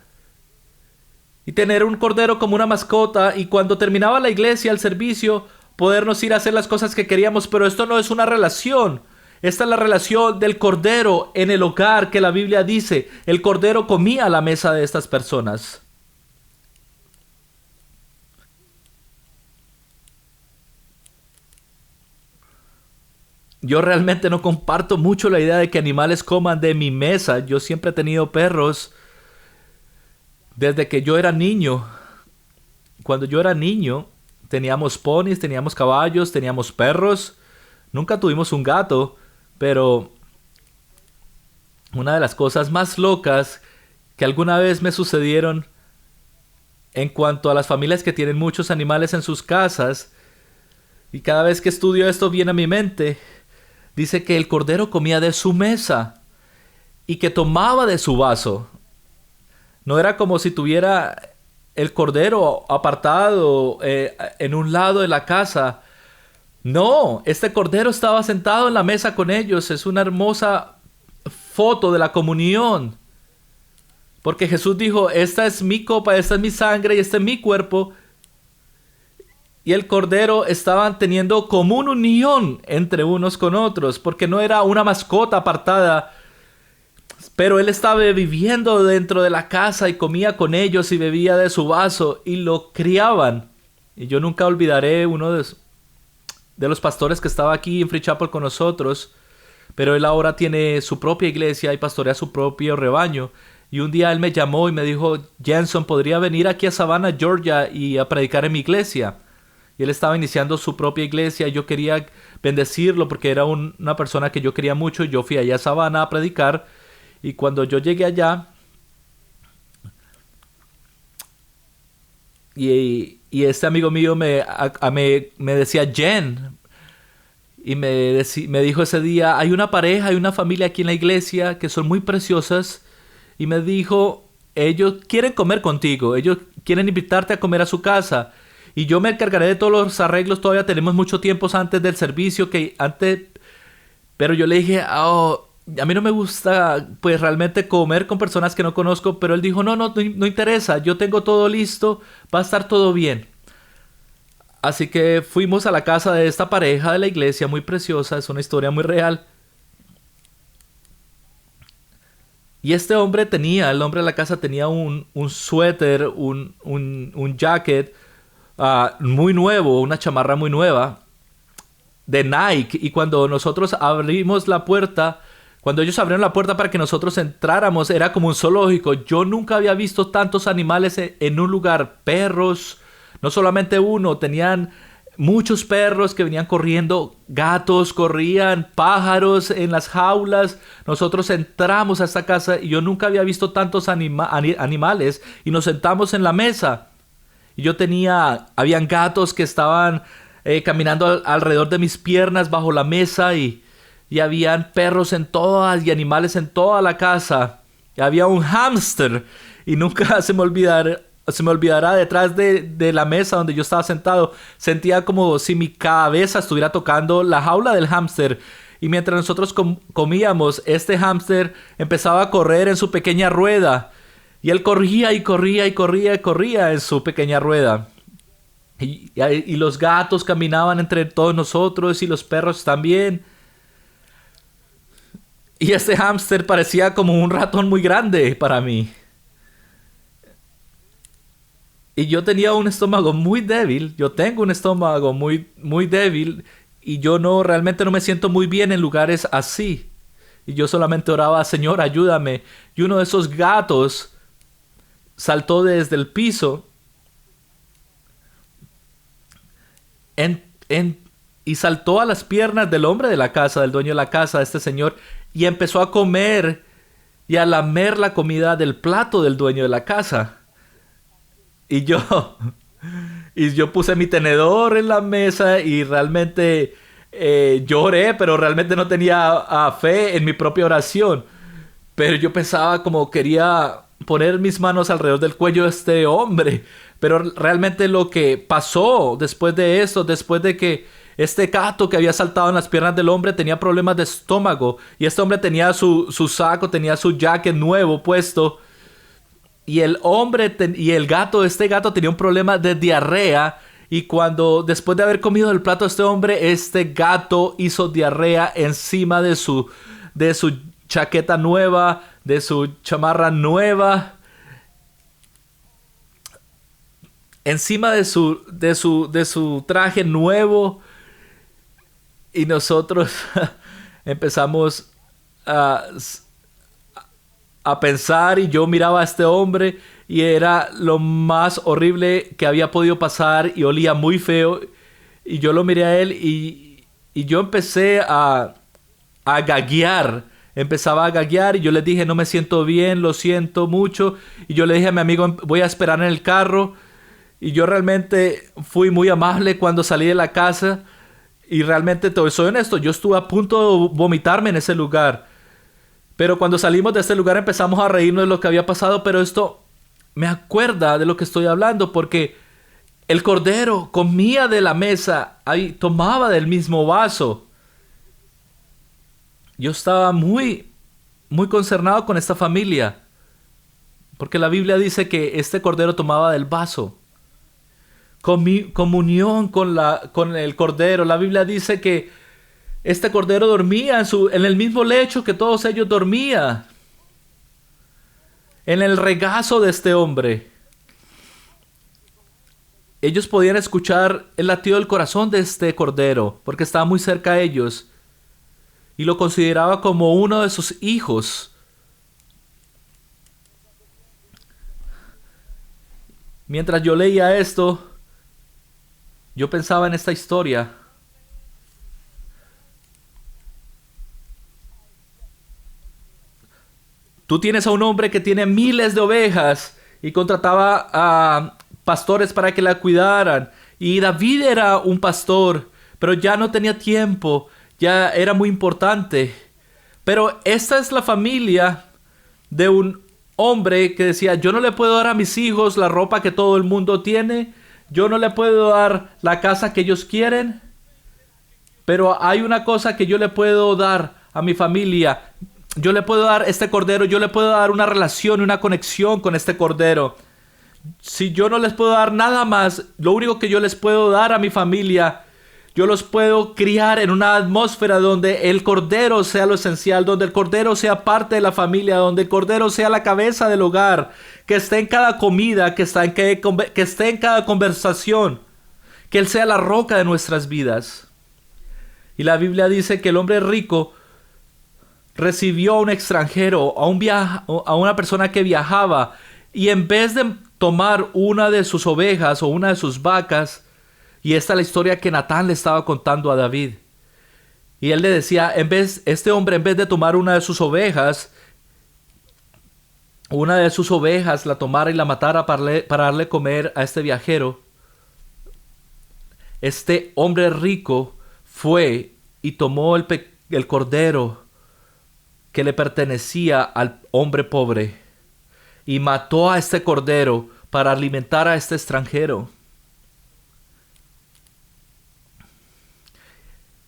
Y tener un Cordero como una mascota, y cuando terminaba la iglesia, el servicio, podernos ir a hacer las cosas que queríamos. Pero esto no es una relación. Esta es la relación del Cordero en el hogar, que la Biblia dice, el Cordero comía a la mesa de estas personas. Yo realmente no comparto mucho la idea de que animales coman de mi mesa. Yo siempre he tenido perros desde que yo era niño. Cuando yo era niño, teníamos ponis, teníamos caballos, teníamos perros. Nunca tuvimos un gato, pero una de las cosas más locas que alguna vez me sucedieron en cuanto a las familias que tienen muchos animales en sus casas, y cada vez que estudio esto viene a mi mente, dice que el Cordero comía de su mesa y que tomaba de su vaso. No era como si tuviera el Cordero apartado en un lado de la casa. No, este Cordero estaba sentado en la mesa con ellos. Es una hermosa foto de la comunión. Porque Jesús dijo, esta es mi copa, esta es mi sangre y este es mi cuerpo. Y el Cordero estaban teniendo como una unión entre unos con otros, porque no era una mascota apartada, pero él estaba viviendo dentro de la casa y comía con ellos y bebía de su vaso y lo criaban. Y yo nunca olvidaré uno de los pastores que estaba aquí en Free Chapel con nosotros, pero él ahora tiene su propia iglesia y pastorea su propio rebaño. Y un día él me llamó y me dijo, Jenson, ¿podría venir aquí a Savannah, Georgia y a predicar en mi iglesia? Y él estaba iniciando su propia iglesia y yo quería bendecirlo porque era una persona que yo quería mucho. Yo fui allá a Savannah a predicar y cuando yo llegué allá y este amigo mío me decía Jen, y me dijo ese día, hay una pareja, hay una familia aquí en la iglesia que son muy preciosas, y me dijo, ellos quieren comer contigo, ellos quieren invitarte a comer a su casa. Y yo me encargaré de todos los arreglos. Todavía tenemos mucho tiempo antes del servicio. Pero yo le dije, a mí no me gusta pues realmente comer con personas que no conozco, pero él dijo, no interesa, yo tengo todo listo, va a estar todo bien. Así que fuimos a la casa de esta pareja de la iglesia, muy preciosa, es una historia muy real. Y este hombre el hombre de la casa tenía un suéter, un jacket muy nuevo, una chamarra muy nueva de Nike. Y cuando nosotros abrimos la puerta, cuando ellos abrieron la puerta para que nosotros entráramos, era como un zoológico. Yo nunca había visto tantos animales en un lugar. Perros, no solamente uno, tenían muchos perros que venían corriendo, gatos corrían, pájaros en las jaulas. Nosotros entramos a esta casa y yo nunca había visto tantos animales y nos sentamos en la mesa. Y habían gatos que estaban caminando alrededor de mis piernas bajo la mesa y habían perros y animales en toda la casa. Y había un hámster y nunca se me olvidará detrás de la mesa donde yo estaba sentado. Sentía como si mi cabeza estuviera tocando la jaula del hámster. Y mientras nosotros comíamos, este hámster empezaba a correr en su pequeña rueda. Y él corría y corría y corría y corría en su pequeña rueda. Y los gatos caminaban entre todos nosotros y los perros también. Y este hámster parecía como un ratón muy grande para mí. Y yo tenía un estómago muy débil. Yo tengo un estómago muy, muy débil. Y yo realmente no me siento muy bien en lugares así. Y yo solamente oraba, Señor, ayúdame. Y uno de esos gatos saltó desde el piso. Y saltó a las piernas del hombre de la casa, del dueño de la casa, de este señor. Y empezó a comer y a lamer la comida del plato del dueño de la casa. Y yo puse mi tenedor en la mesa y realmente lloré, pero realmente no tenía fe en mi propia oración. Pero yo pensaba como quería poner mis manos alrededor del cuello de este hombre. Pero realmente lo que pasó después de eso, después de que este gato que había saltado en las piernas del hombre tenía problemas de estómago. Y este hombre tenía su saco, tenía su jacket nuevo puesto. Y este gato tenía un problema de diarrea. Y después de haber comido el plato de este hombre, este gato hizo diarrea encima de su chaqueta nueva, de su chamarra nueva, encima de su traje nuevo. Y nosotros empezamos a pensar, y yo miraba a este hombre y era lo más horrible que había podido pasar y olía muy feo. Y yo lo miré a él y yo empecé a gaguear. Empezaba a gaguear y yo le dije, no me siento bien, lo siento mucho. Y yo le dije a mi amigo, voy a esperar en el carro. Y yo realmente fui muy amable cuando salí de la casa. Y realmente, soy honesto, yo estuve a punto de vomitarme en ese lugar. Pero cuando salimos de este lugar empezamos a reírnos de lo que había pasado. Pero esto me acuerda de lo que estoy hablando, porque el cordero comía de la mesa, ahí tomaba del mismo vaso. Yo estaba muy, muy concernado con esta familia, porque la Biblia dice que este cordero tomaba del vaso. Comunión con el cordero. La Biblia dice que este cordero dormía en el mismo lecho que todos ellos dormían, en el regazo de este hombre. Ellos podían escuchar el latido del corazón de este cordero, porque estaba muy cerca a ellos, y lo consideraba como uno de sus hijos. Mientras yo leía esto, yo pensaba en esta historia. Tú tienes a un hombre que tiene miles de ovejas y contrataba a pastores para que la cuidaran. Y David era un pastor, pero ya no tenía tiempo, ya era muy importante. Pero esta es la familia de un hombre que decía, yo no le puedo dar a mis hijos la ropa que todo el mundo tiene, yo no le puedo dar la casa que ellos quieren, pero hay una cosa que yo le puedo dar a mi familia. yo le puedo dar este cordero, yo le puedo dar una relación y una conexión con este cordero. Si yo no les puedo dar nada más, lo único que yo les puedo dar a mi familia, yo los puedo criar en una atmósfera donde el cordero sea lo esencial, donde el cordero sea parte de la familia, donde el cordero sea la cabeza del hogar, que esté en cada comida, que esté en cada conversación, que Él sea la roca de nuestras vidas. Y la Biblia dice que el hombre rico recibió a un extranjero, a una persona que viajaba, y en vez de tomar una de sus ovejas o una de sus vacas, y esta es la historia que Natán le estaba contando a David, y él le decía, este hombre en vez de tomar una de sus ovejas, la tomara y la matara para darle comer a este viajero, este hombre rico fue y tomó el cordero que le pertenecía al hombre pobre y mató a este cordero para alimentar a este extranjero.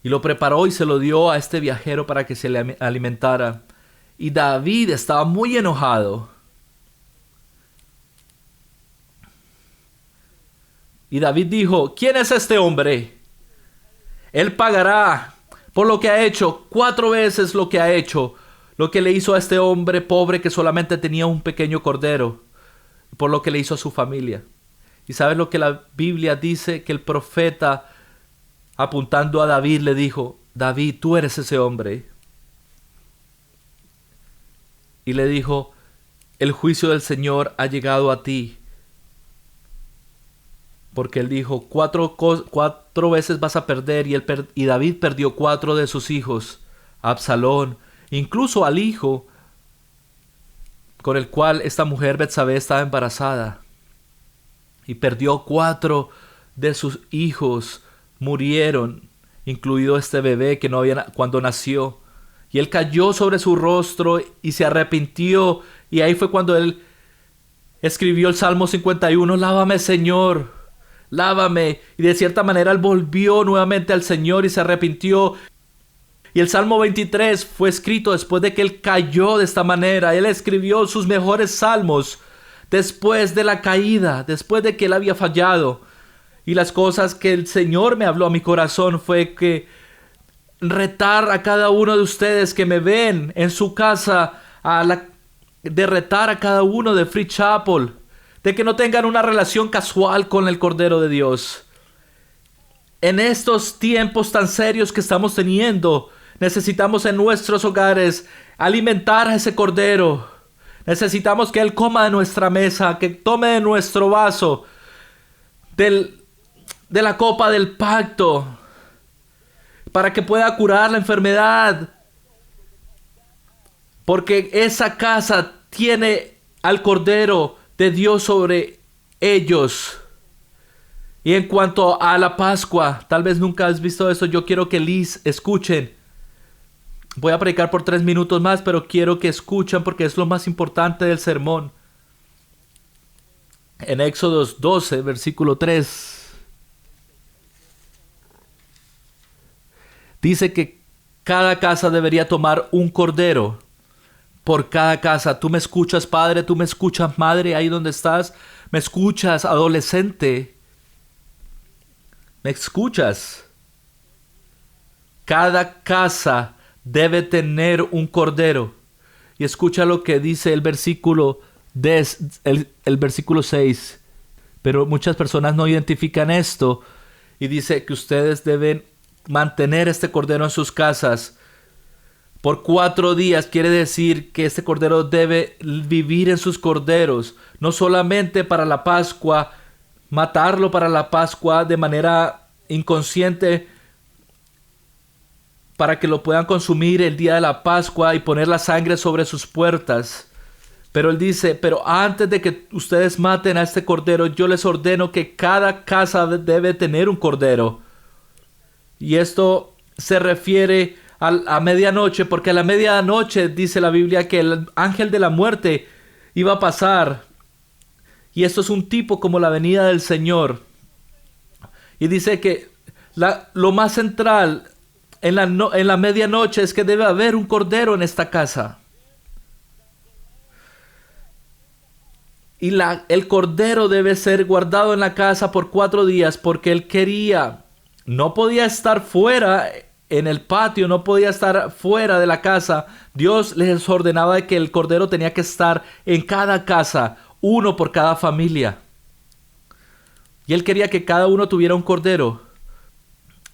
Y lo preparó y se lo dio a este viajero para que se le alimentara. Y David estaba muy enojado. Y David dijo, ¿quién es este hombre? Él pagará por lo que ha hecho, 4 veces lo que ha hecho, lo que le hizo a este hombre pobre que solamente tenía un pequeño cordero, por lo que le hizo a su familia. ¿Y sabes lo que la Biblia dice? Que el profeta, apuntando a David, le dijo, David, tú eres ese hombre. Y le dijo, el juicio del Señor ha llegado a ti. Porque él dijo, 4 veces vas a perder, y David perdió 4 de sus hijos, a Absalón, incluso al hijo con el cual esta mujer Betsabé estaba embarazada. Y perdió 4 de sus hijos, murieron, incluido este bebé que no había cuando nació. Y él cayó sobre su rostro y se arrepintió. Y ahí fue cuando él escribió el Salmo 51, lávame, Señor, lávame. Y de cierta manera él volvió nuevamente al Señor y se arrepintió. Y el Salmo 23 fue escrito después de que él cayó de esta manera. Él escribió sus mejores salmos después de la caída, después de que él había fallado. Y las cosas que el Señor me habló a mi corazón fue que retar a cada uno de ustedes que me ven en su casa, de retar a cada uno de Free Chapel, de que no tengan una relación casual con el Cordero de Dios. En estos tiempos tan serios que estamos teniendo, necesitamos en nuestros hogares alimentar a ese Cordero. Necesitamos que Él coma de nuestra mesa, que tome de nuestro vaso, de la copa del pacto, para que pueda curar la enfermedad. Porque esa casa tiene al Cordero de Dios sobre ellos. Y en cuanto a la Pascua, tal vez nunca has visto eso, yo quiero que escuchen. Voy a predicar por 3 minutos más, pero quiero que escuchen porque es lo más importante del sermón. En Éxodo 12, versículo 3. Dice que cada casa debería tomar un cordero por cada casa. Tú me escuchas, padre, tú me escuchas, madre, ahí donde estás. Me escuchas, adolescente. ¿Me escuchas? Cada casa debe tener un cordero. Y escucha lo que dice el versículo 6. Pero muchas personas no identifican esto. Y dice que ustedes deben mantener este cordero en sus casas por 4 días. Quiere decir que este cordero debe vivir en sus corderos. No solamente para la Pascua, matarlo para la Pascua de manera inconsciente para que lo puedan consumir el día de la Pascua y poner la sangre sobre sus puertas. Pero él dice, pero antes de que ustedes maten a este cordero, yo les ordeno que cada casa debe tener un cordero. Y esto se refiere a medianoche, porque a la medianoche dice la Biblia que el ángel de la muerte iba a pasar. Y esto es un tipo como la venida del Señor. Y dice que lo más central en la medianoche es que debe haber un cordero en esta casa. Y el cordero debe ser guardado en la casa por 4 días porque él quería. No podía estar fuera en el patio, no podía estar fuera de la casa. Dios les ordenaba que el cordero tenía que estar en cada casa, uno por cada familia. Y él quería que cada uno tuviera un cordero,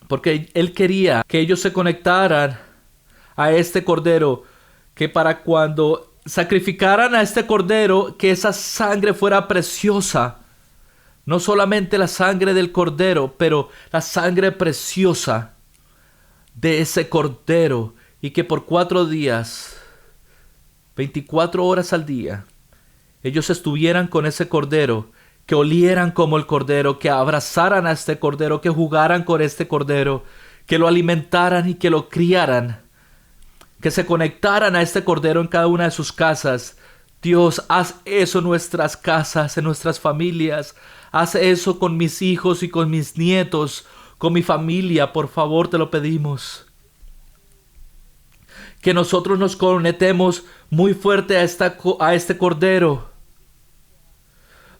porque él quería que ellos se conectaran a este cordero, que para cuando sacrificaran a este cordero, que esa sangre fuera preciosa. No solamente la sangre del cordero, pero la sangre preciosa de ese cordero. Y que por 4 días, 24 horas al día, ellos estuvieran con ese cordero, que olieran como el cordero, que abrazaran a este cordero, que jugaran con este cordero, que lo alimentaran y que lo criaran, que se conectaran a este cordero en cada una de sus casas. Dios, haz eso en nuestras casas, en nuestras familias. Haz eso con mis hijos y con mis nietos, con mi familia, por favor, te lo pedimos. Que nosotros nos conectemos muy fuerte a este cordero.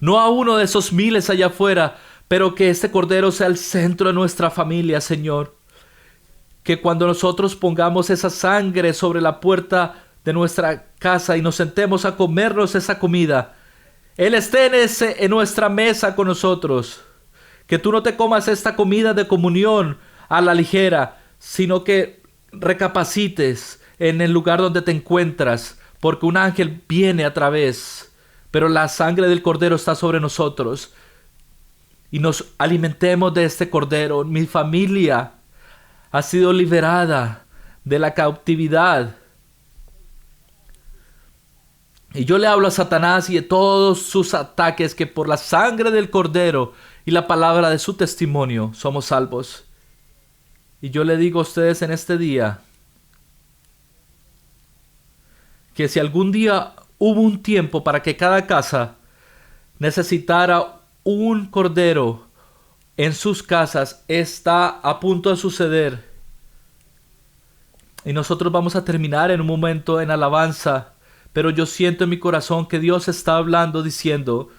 No a uno de esos miles allá afuera, pero que este cordero sea el centro de nuestra familia, Señor. Que cuando nosotros pongamos esa sangre sobre la puerta de nuestra casa y nos sentemos a comernos esa comida, Él esté en nuestra mesa con nosotros. Que tú no te comas esta comida de comunión a la ligera, sino que recapacites en el lugar donde te encuentras, porque un ángel viene a través, pero la sangre del cordero está sobre nosotros. Y nos alimentemos de este cordero. Mi familia ha sido liberada de la cautividad. Y yo le hablo a Satanás y de todos sus ataques, que por la sangre del cordero y la palabra de su testimonio somos salvos. Y yo le digo a ustedes en este día que si algún día hubo un tiempo para que cada casa necesitara un cordero en sus casas, está a punto de suceder. Y nosotros vamos a terminar en un momento en alabanza. Pero yo siento en mi corazón que Dios está hablando, diciendo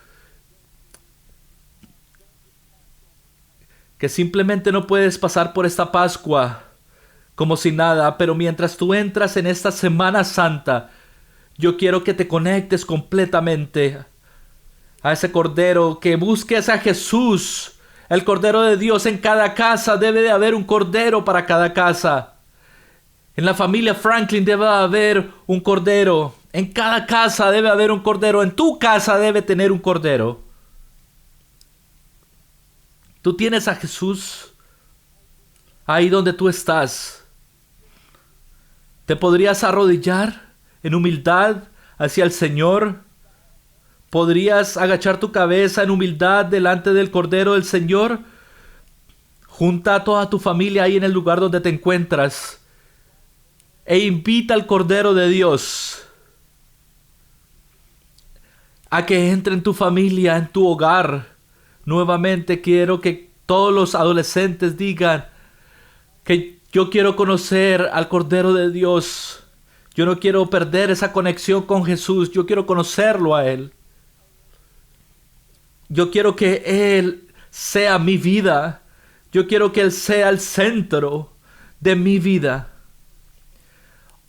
que simplemente no puedes pasar por esta Pascua como si nada, pero mientras tú entras en esta Semana Santa, yo quiero que te conectes completamente a ese Cordero, que busques a Jesús, el Cordero de Dios. En cada casa debe de haber un Cordero para cada casa. En la familia Franklin debe haber un Cordero. En cada casa debe haber un cordero. En tu casa debe tener un cordero. Tú tienes a Jesús ahí donde tú estás. ¿Te podrías arrodillar en humildad hacia el Señor? ¿Podrías agachar tu cabeza en humildad delante del Cordero del Señor? Junta a toda tu familia ahí en el lugar donde te encuentras e invita al Cordero de Dios a que entre en tu familia, en tu hogar. Nuevamente quiero que todos los adolescentes digan que yo quiero conocer al Cordero de Dios. Yo no quiero perder esa conexión con Jesús. Yo quiero conocerlo a Él. Yo quiero que Él sea mi vida. Yo quiero que Él sea el centro de mi vida.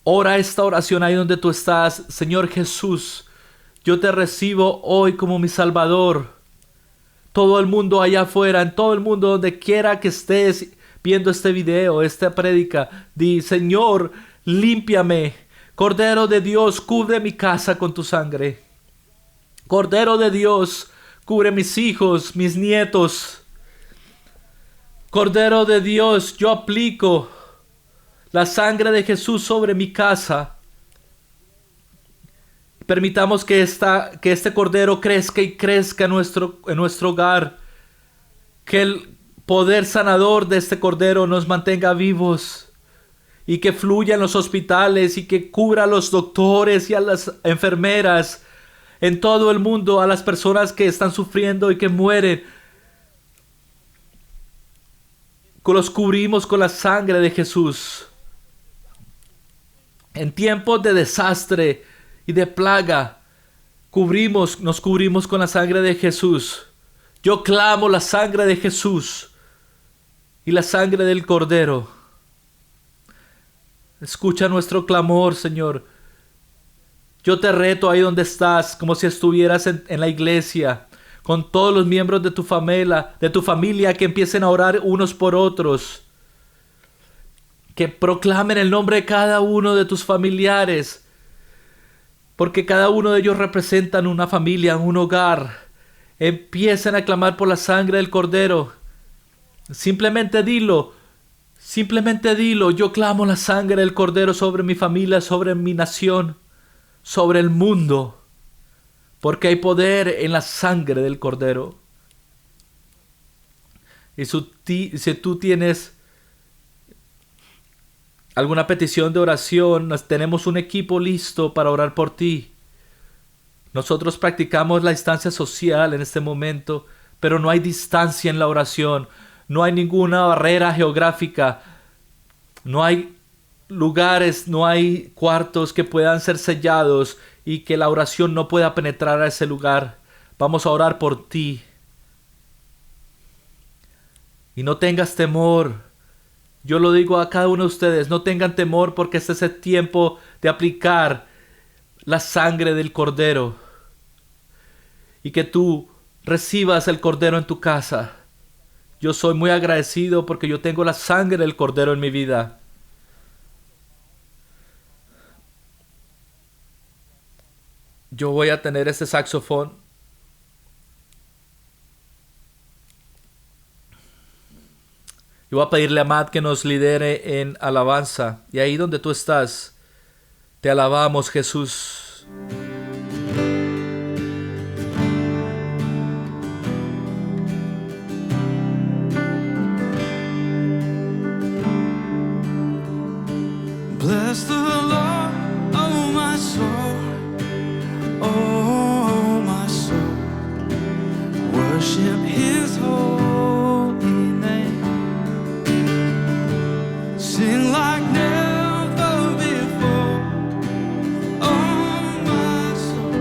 Ora esta oración ahí donde tú estás. Señor Jesús, yo te recibo hoy como mi Salvador. Todo el mundo allá afuera, en todo el mundo, donde quiera que estés viendo este video, esta prédica, di: Señor, límpiame. Cordero de Dios, cubre mi casa con tu sangre. Cordero de Dios, cubre mis hijos, mis nietos. Cordero de Dios, yo aplico la sangre de Jesús sobre mi casa. Permitamos que este Cordero crezca y crezca en nuestro hogar. Que el poder sanador de este Cordero nos mantenga vivos. Y que fluya en los hospitales y que cubra a los doctores y a las enfermeras en todo el mundo, a las personas que están sufriendo y que mueren. los cubrimos con la sangre de Jesús. En tiempos de desastre y de plaga, nos cubrimos con la sangre de Jesús. Yo clamo la sangre de Jesús y la sangre del Cordero. Escucha nuestro clamor, Señor. Yo te reto ahí donde estás, como si estuvieras en la iglesia, con todos los miembros de tu familia, que empiecen a orar unos por otros. Que proclamen el nombre de cada uno de tus familiares, porque cada uno de ellos representan una familia, un hogar. Empiecen a clamar por la sangre del Cordero. Simplemente dilo. Yo clamo la sangre del Cordero sobre mi familia, sobre mi nación, sobre el mundo, porque hay poder en la sangre del Cordero. Y si tú tienes alguna petición de oración, tenemos un equipo listo para orar por ti. Nosotros practicamos la distancia social en este momento, pero no hay distancia en la oración. No hay ninguna barrera geográfica. No hay lugares, no hay cuartos que puedan ser sellados y que la oración no pueda penetrar a ese lugar. Vamos a orar por ti. Y no tengas temor. Yo lo digo a cada uno de ustedes, no tengan temor, porque este es el tiempo de aplicar la sangre del Cordero. Y que tú recibas el Cordero en tu casa. Yo soy muy agradecido porque yo tengo la sangre del Cordero en mi vida. Yo voy a tener este saxofón. Yo voy a pedirle a Matt que nos lidere en alabanza. Y ahí donde tú estás, te alabamos, Jesús. Bless the Lord, oh my soul, oh my soul. Worship His holy name. Sing like never before, oh my soul.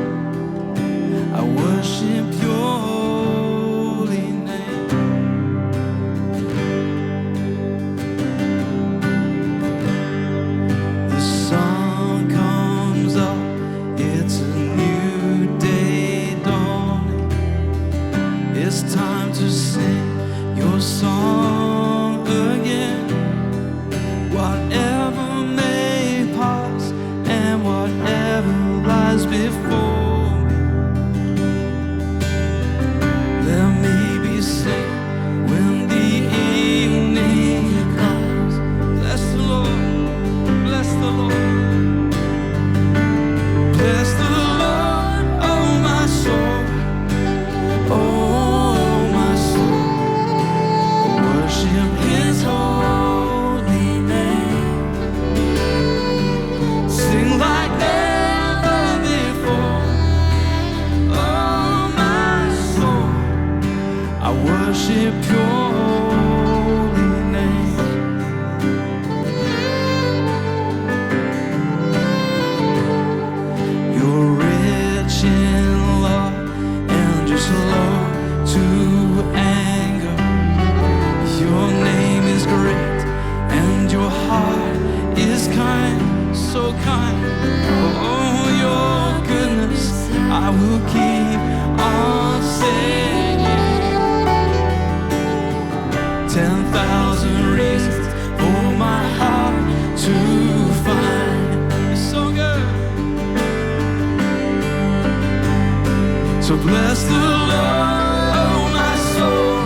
I worship Your holy name. The sun comes up, it's a new day dawning. It's time to sing Your song again. Whatever may pass and whatever lies before me, let me be saved when the evening comes. Bless the Lord, bless the Lord. Bless the Lord, oh my soul, oh my soul. Worship His holy name. Sing like never before, oh my soul. I worship Your holy name. You're rich in love and You're slow to anger. Your name is great and Your heart is kind, so kind. Oh, Your goodness I will keep on singing. 10,000 reasons for my heart to find. It's so good. So bless the Lord, oh my soul,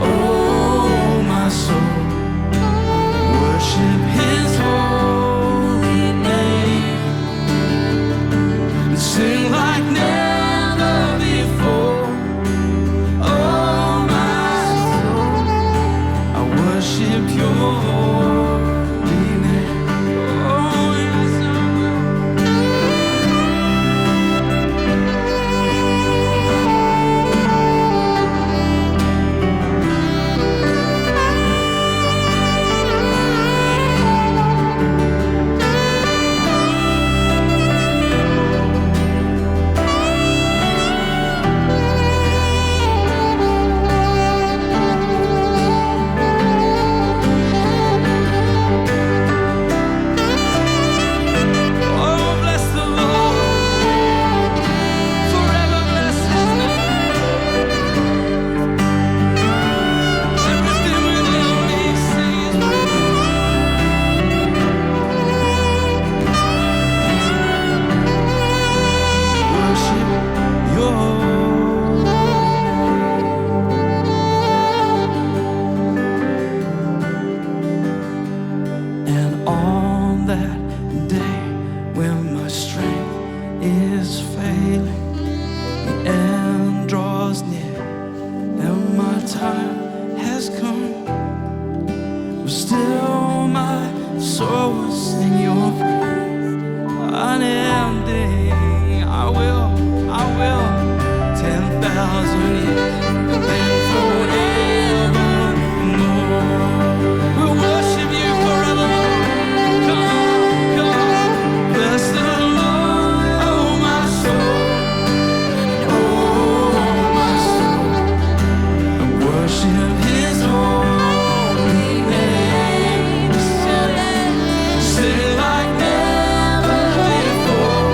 oh my soul. Worship His holy name. And sing like never before, oh my soul. I worship Your holy name. Oh yes, I will. soul will sing your praise. Unending, I will, 10,000 years, and forevermore. We'll worship you forevermore. Come on, bless the Lord, oh my soul, and worship His holy name. Say like never before,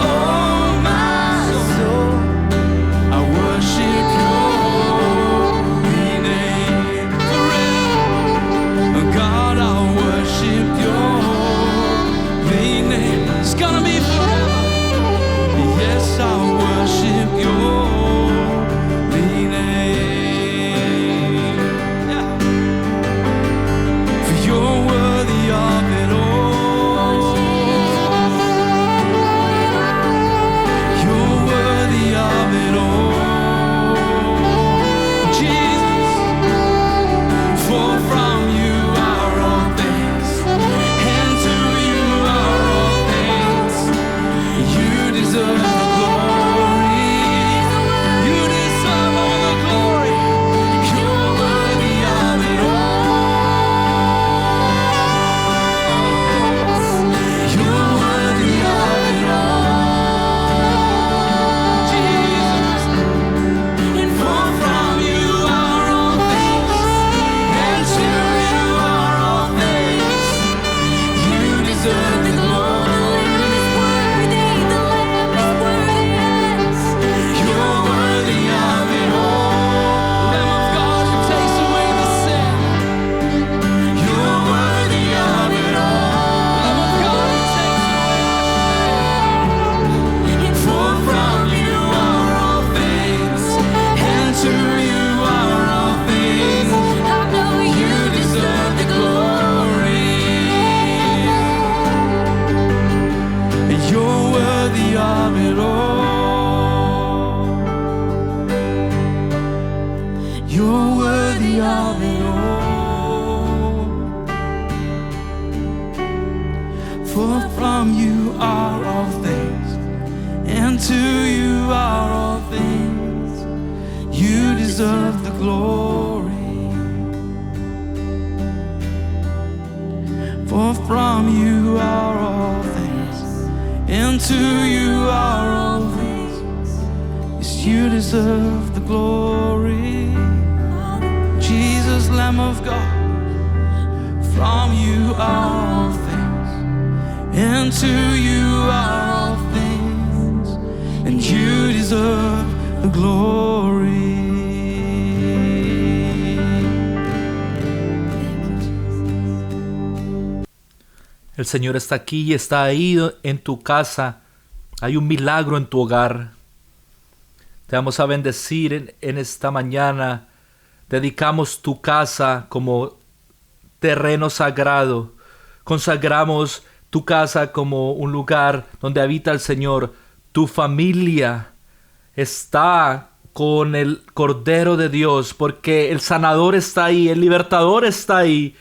oh my soul, I worship Your holy name forever. God, I'll worship Your holy name. It's gonna be forever. Yes, I'll worship Your holy name. Yeah. For You're worthy of it all. You're worthy of it all. Jesus, for from You are all things, and to You are all things. You deserve the glory. You deserve all the glory. You're worthy of it all. You're worthy of it all. Jesus, and for from You are all things, and to You are all things. You deserve the glory. You're worthy of it all. Lamb of God who takes away the sin. You're worthy of it all. Lamb of God who takes away our sin. For from You are all things, and to You are all things. You deserve the glory. And You're worthy of it all. You're worthy of it all. For from You are all things, and to You are all things. You deserve the glory. For from You are all things, and to You are all things. Yes, You deserve the glory. Jesus, Lamb of God, from You are all things, and to You are all things, and You deserve the glory. El Señor está aquí y está ahí en tu casa. Hay un milagro en tu hogar. Te vamos a bendecir en esta mañana. Dedicamos tu casa como terreno sagrado. Consagramos tu casa como un lugar donde habita el Señor. Tu familia está con el Cordero de Dios, porque el sanador está ahí, el libertador está ahí.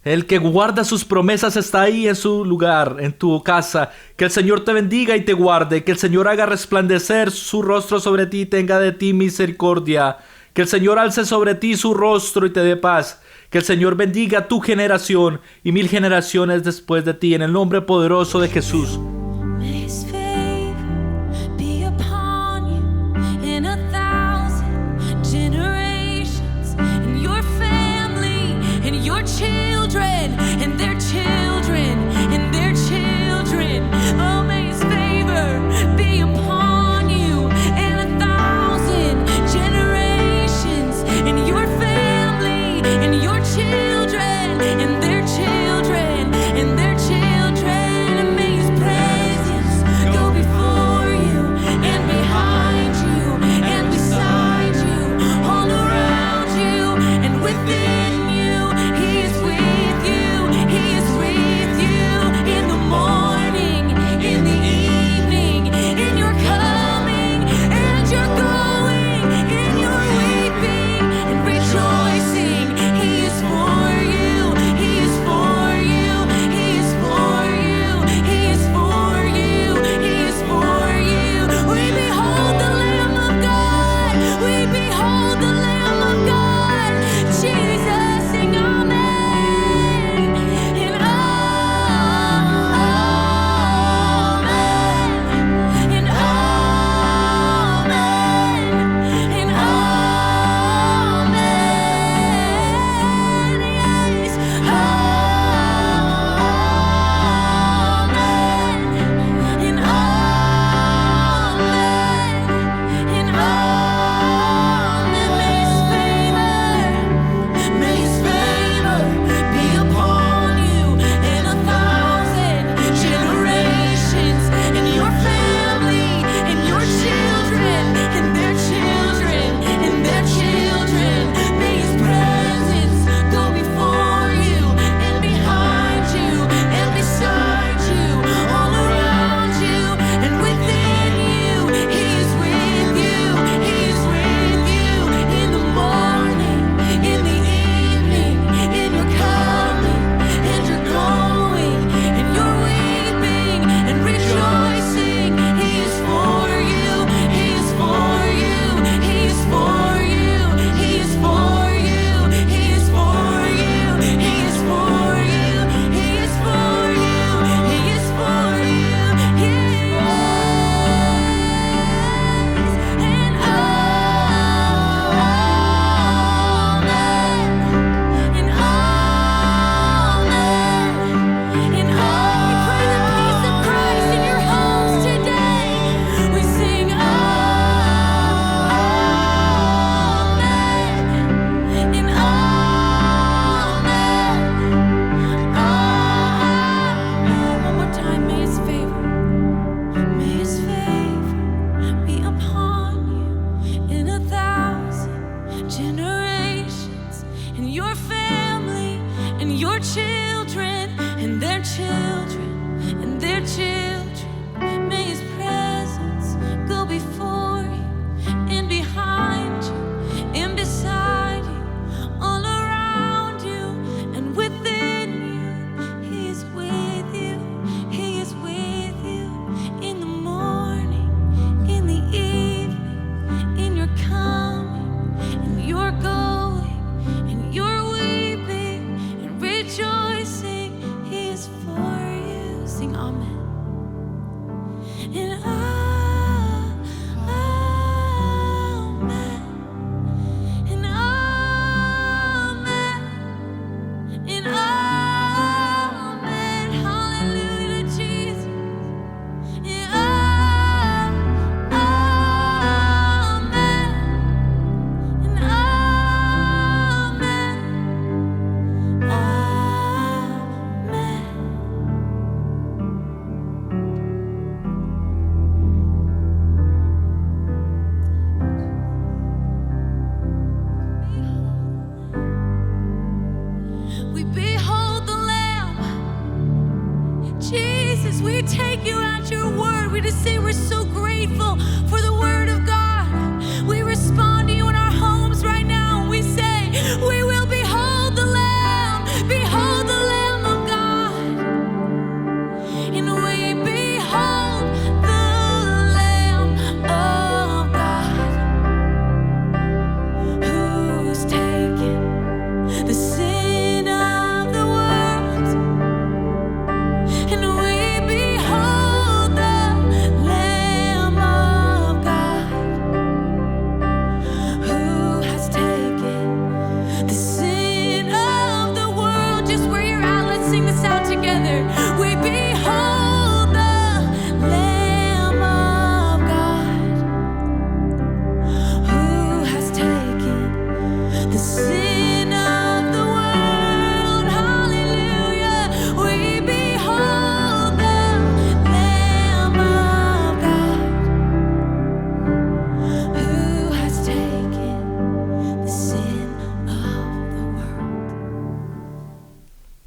El que guarda sus promesas está ahí en su lugar, en tu casa. Que el Señor te bendiga y te guarde. Que el Señor haga resplandecer su rostro sobre ti y tenga de ti misericordia. Que el Señor alce sobre ti su rostro y te dé paz. Que el Señor bendiga tu generación y 1000 generaciones después de ti. En el nombre poderoso de Jesús. May His favor be upon you in 1,000 generations, and your family, and your children, and their children, and their children. Oh, may His favor be upon you in 1,000 generations, and your family, and your children, and their children, and their children. And may His praise generations, and your family, and your children, and their children, and their children. May His presence go before you, and behind you, and beside you, all around you, and within you. He is with you. He is with you in the morning, in the evening, in your coming, and your going, and your weeping, and rejoicing. He is for you. Sing amen. And amen. And amen. And amen. Hallelujah to Jesus. And amen. And amen. We behold the Lamb. Jesus, we take you at your word. We just say we're so grateful for the word of God. We respond to you in our homes right now, and we say, we will behold the Lamb. Behold the Lamb of God. And we behold the Lamb of God, who's taken the sin of the world. And we behold the Lamb of God, who has taken the sin of the world. Just where you're at, let's sing this out together. We behold the Lamb of God, who has taken the sin of the world. Hallelujah. We behold the Lamb of God, who has taken the sin of the world.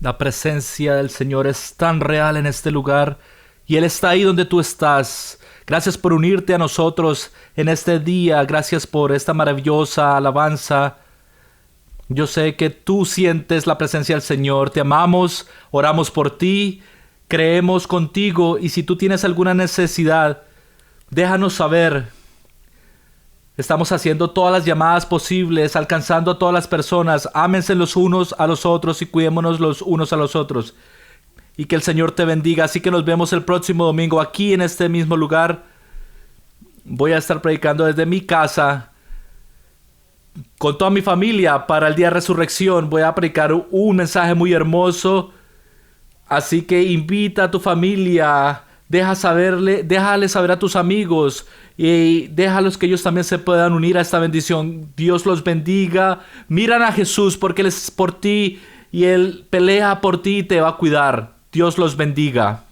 La presencia del Señor es tan real en este lugar y Él está ahí donde tú estás. Gracias por unirte a nosotros en este día. Gracias por esta maravillosa alabanza. Yo sé que tú sientes la presencia del Señor. Te amamos, oramos por ti, creemos contigo, y si tú tienes alguna necesidad, déjanos saber. Estamos haciendo todas las llamadas posibles, alcanzando a todas las personas. Ámense los unos a los otros y cuidémonos los unos a los otros. Y que el Señor te bendiga. Así que nos vemos el próximo domingo aquí en este mismo lugar. Voy a estar predicando desde mi casa con toda mi familia para el día de resurrección. Voy a predicar un mensaje muy hermoso. Así que invita a tu familia. Déjale saber a tus amigos y déjalos que ellos también se puedan unir a esta bendición. Dios los bendiga. Miran a Jesús porque Él es por ti y Él pelea por ti y te va a cuidar. Dios los bendiga.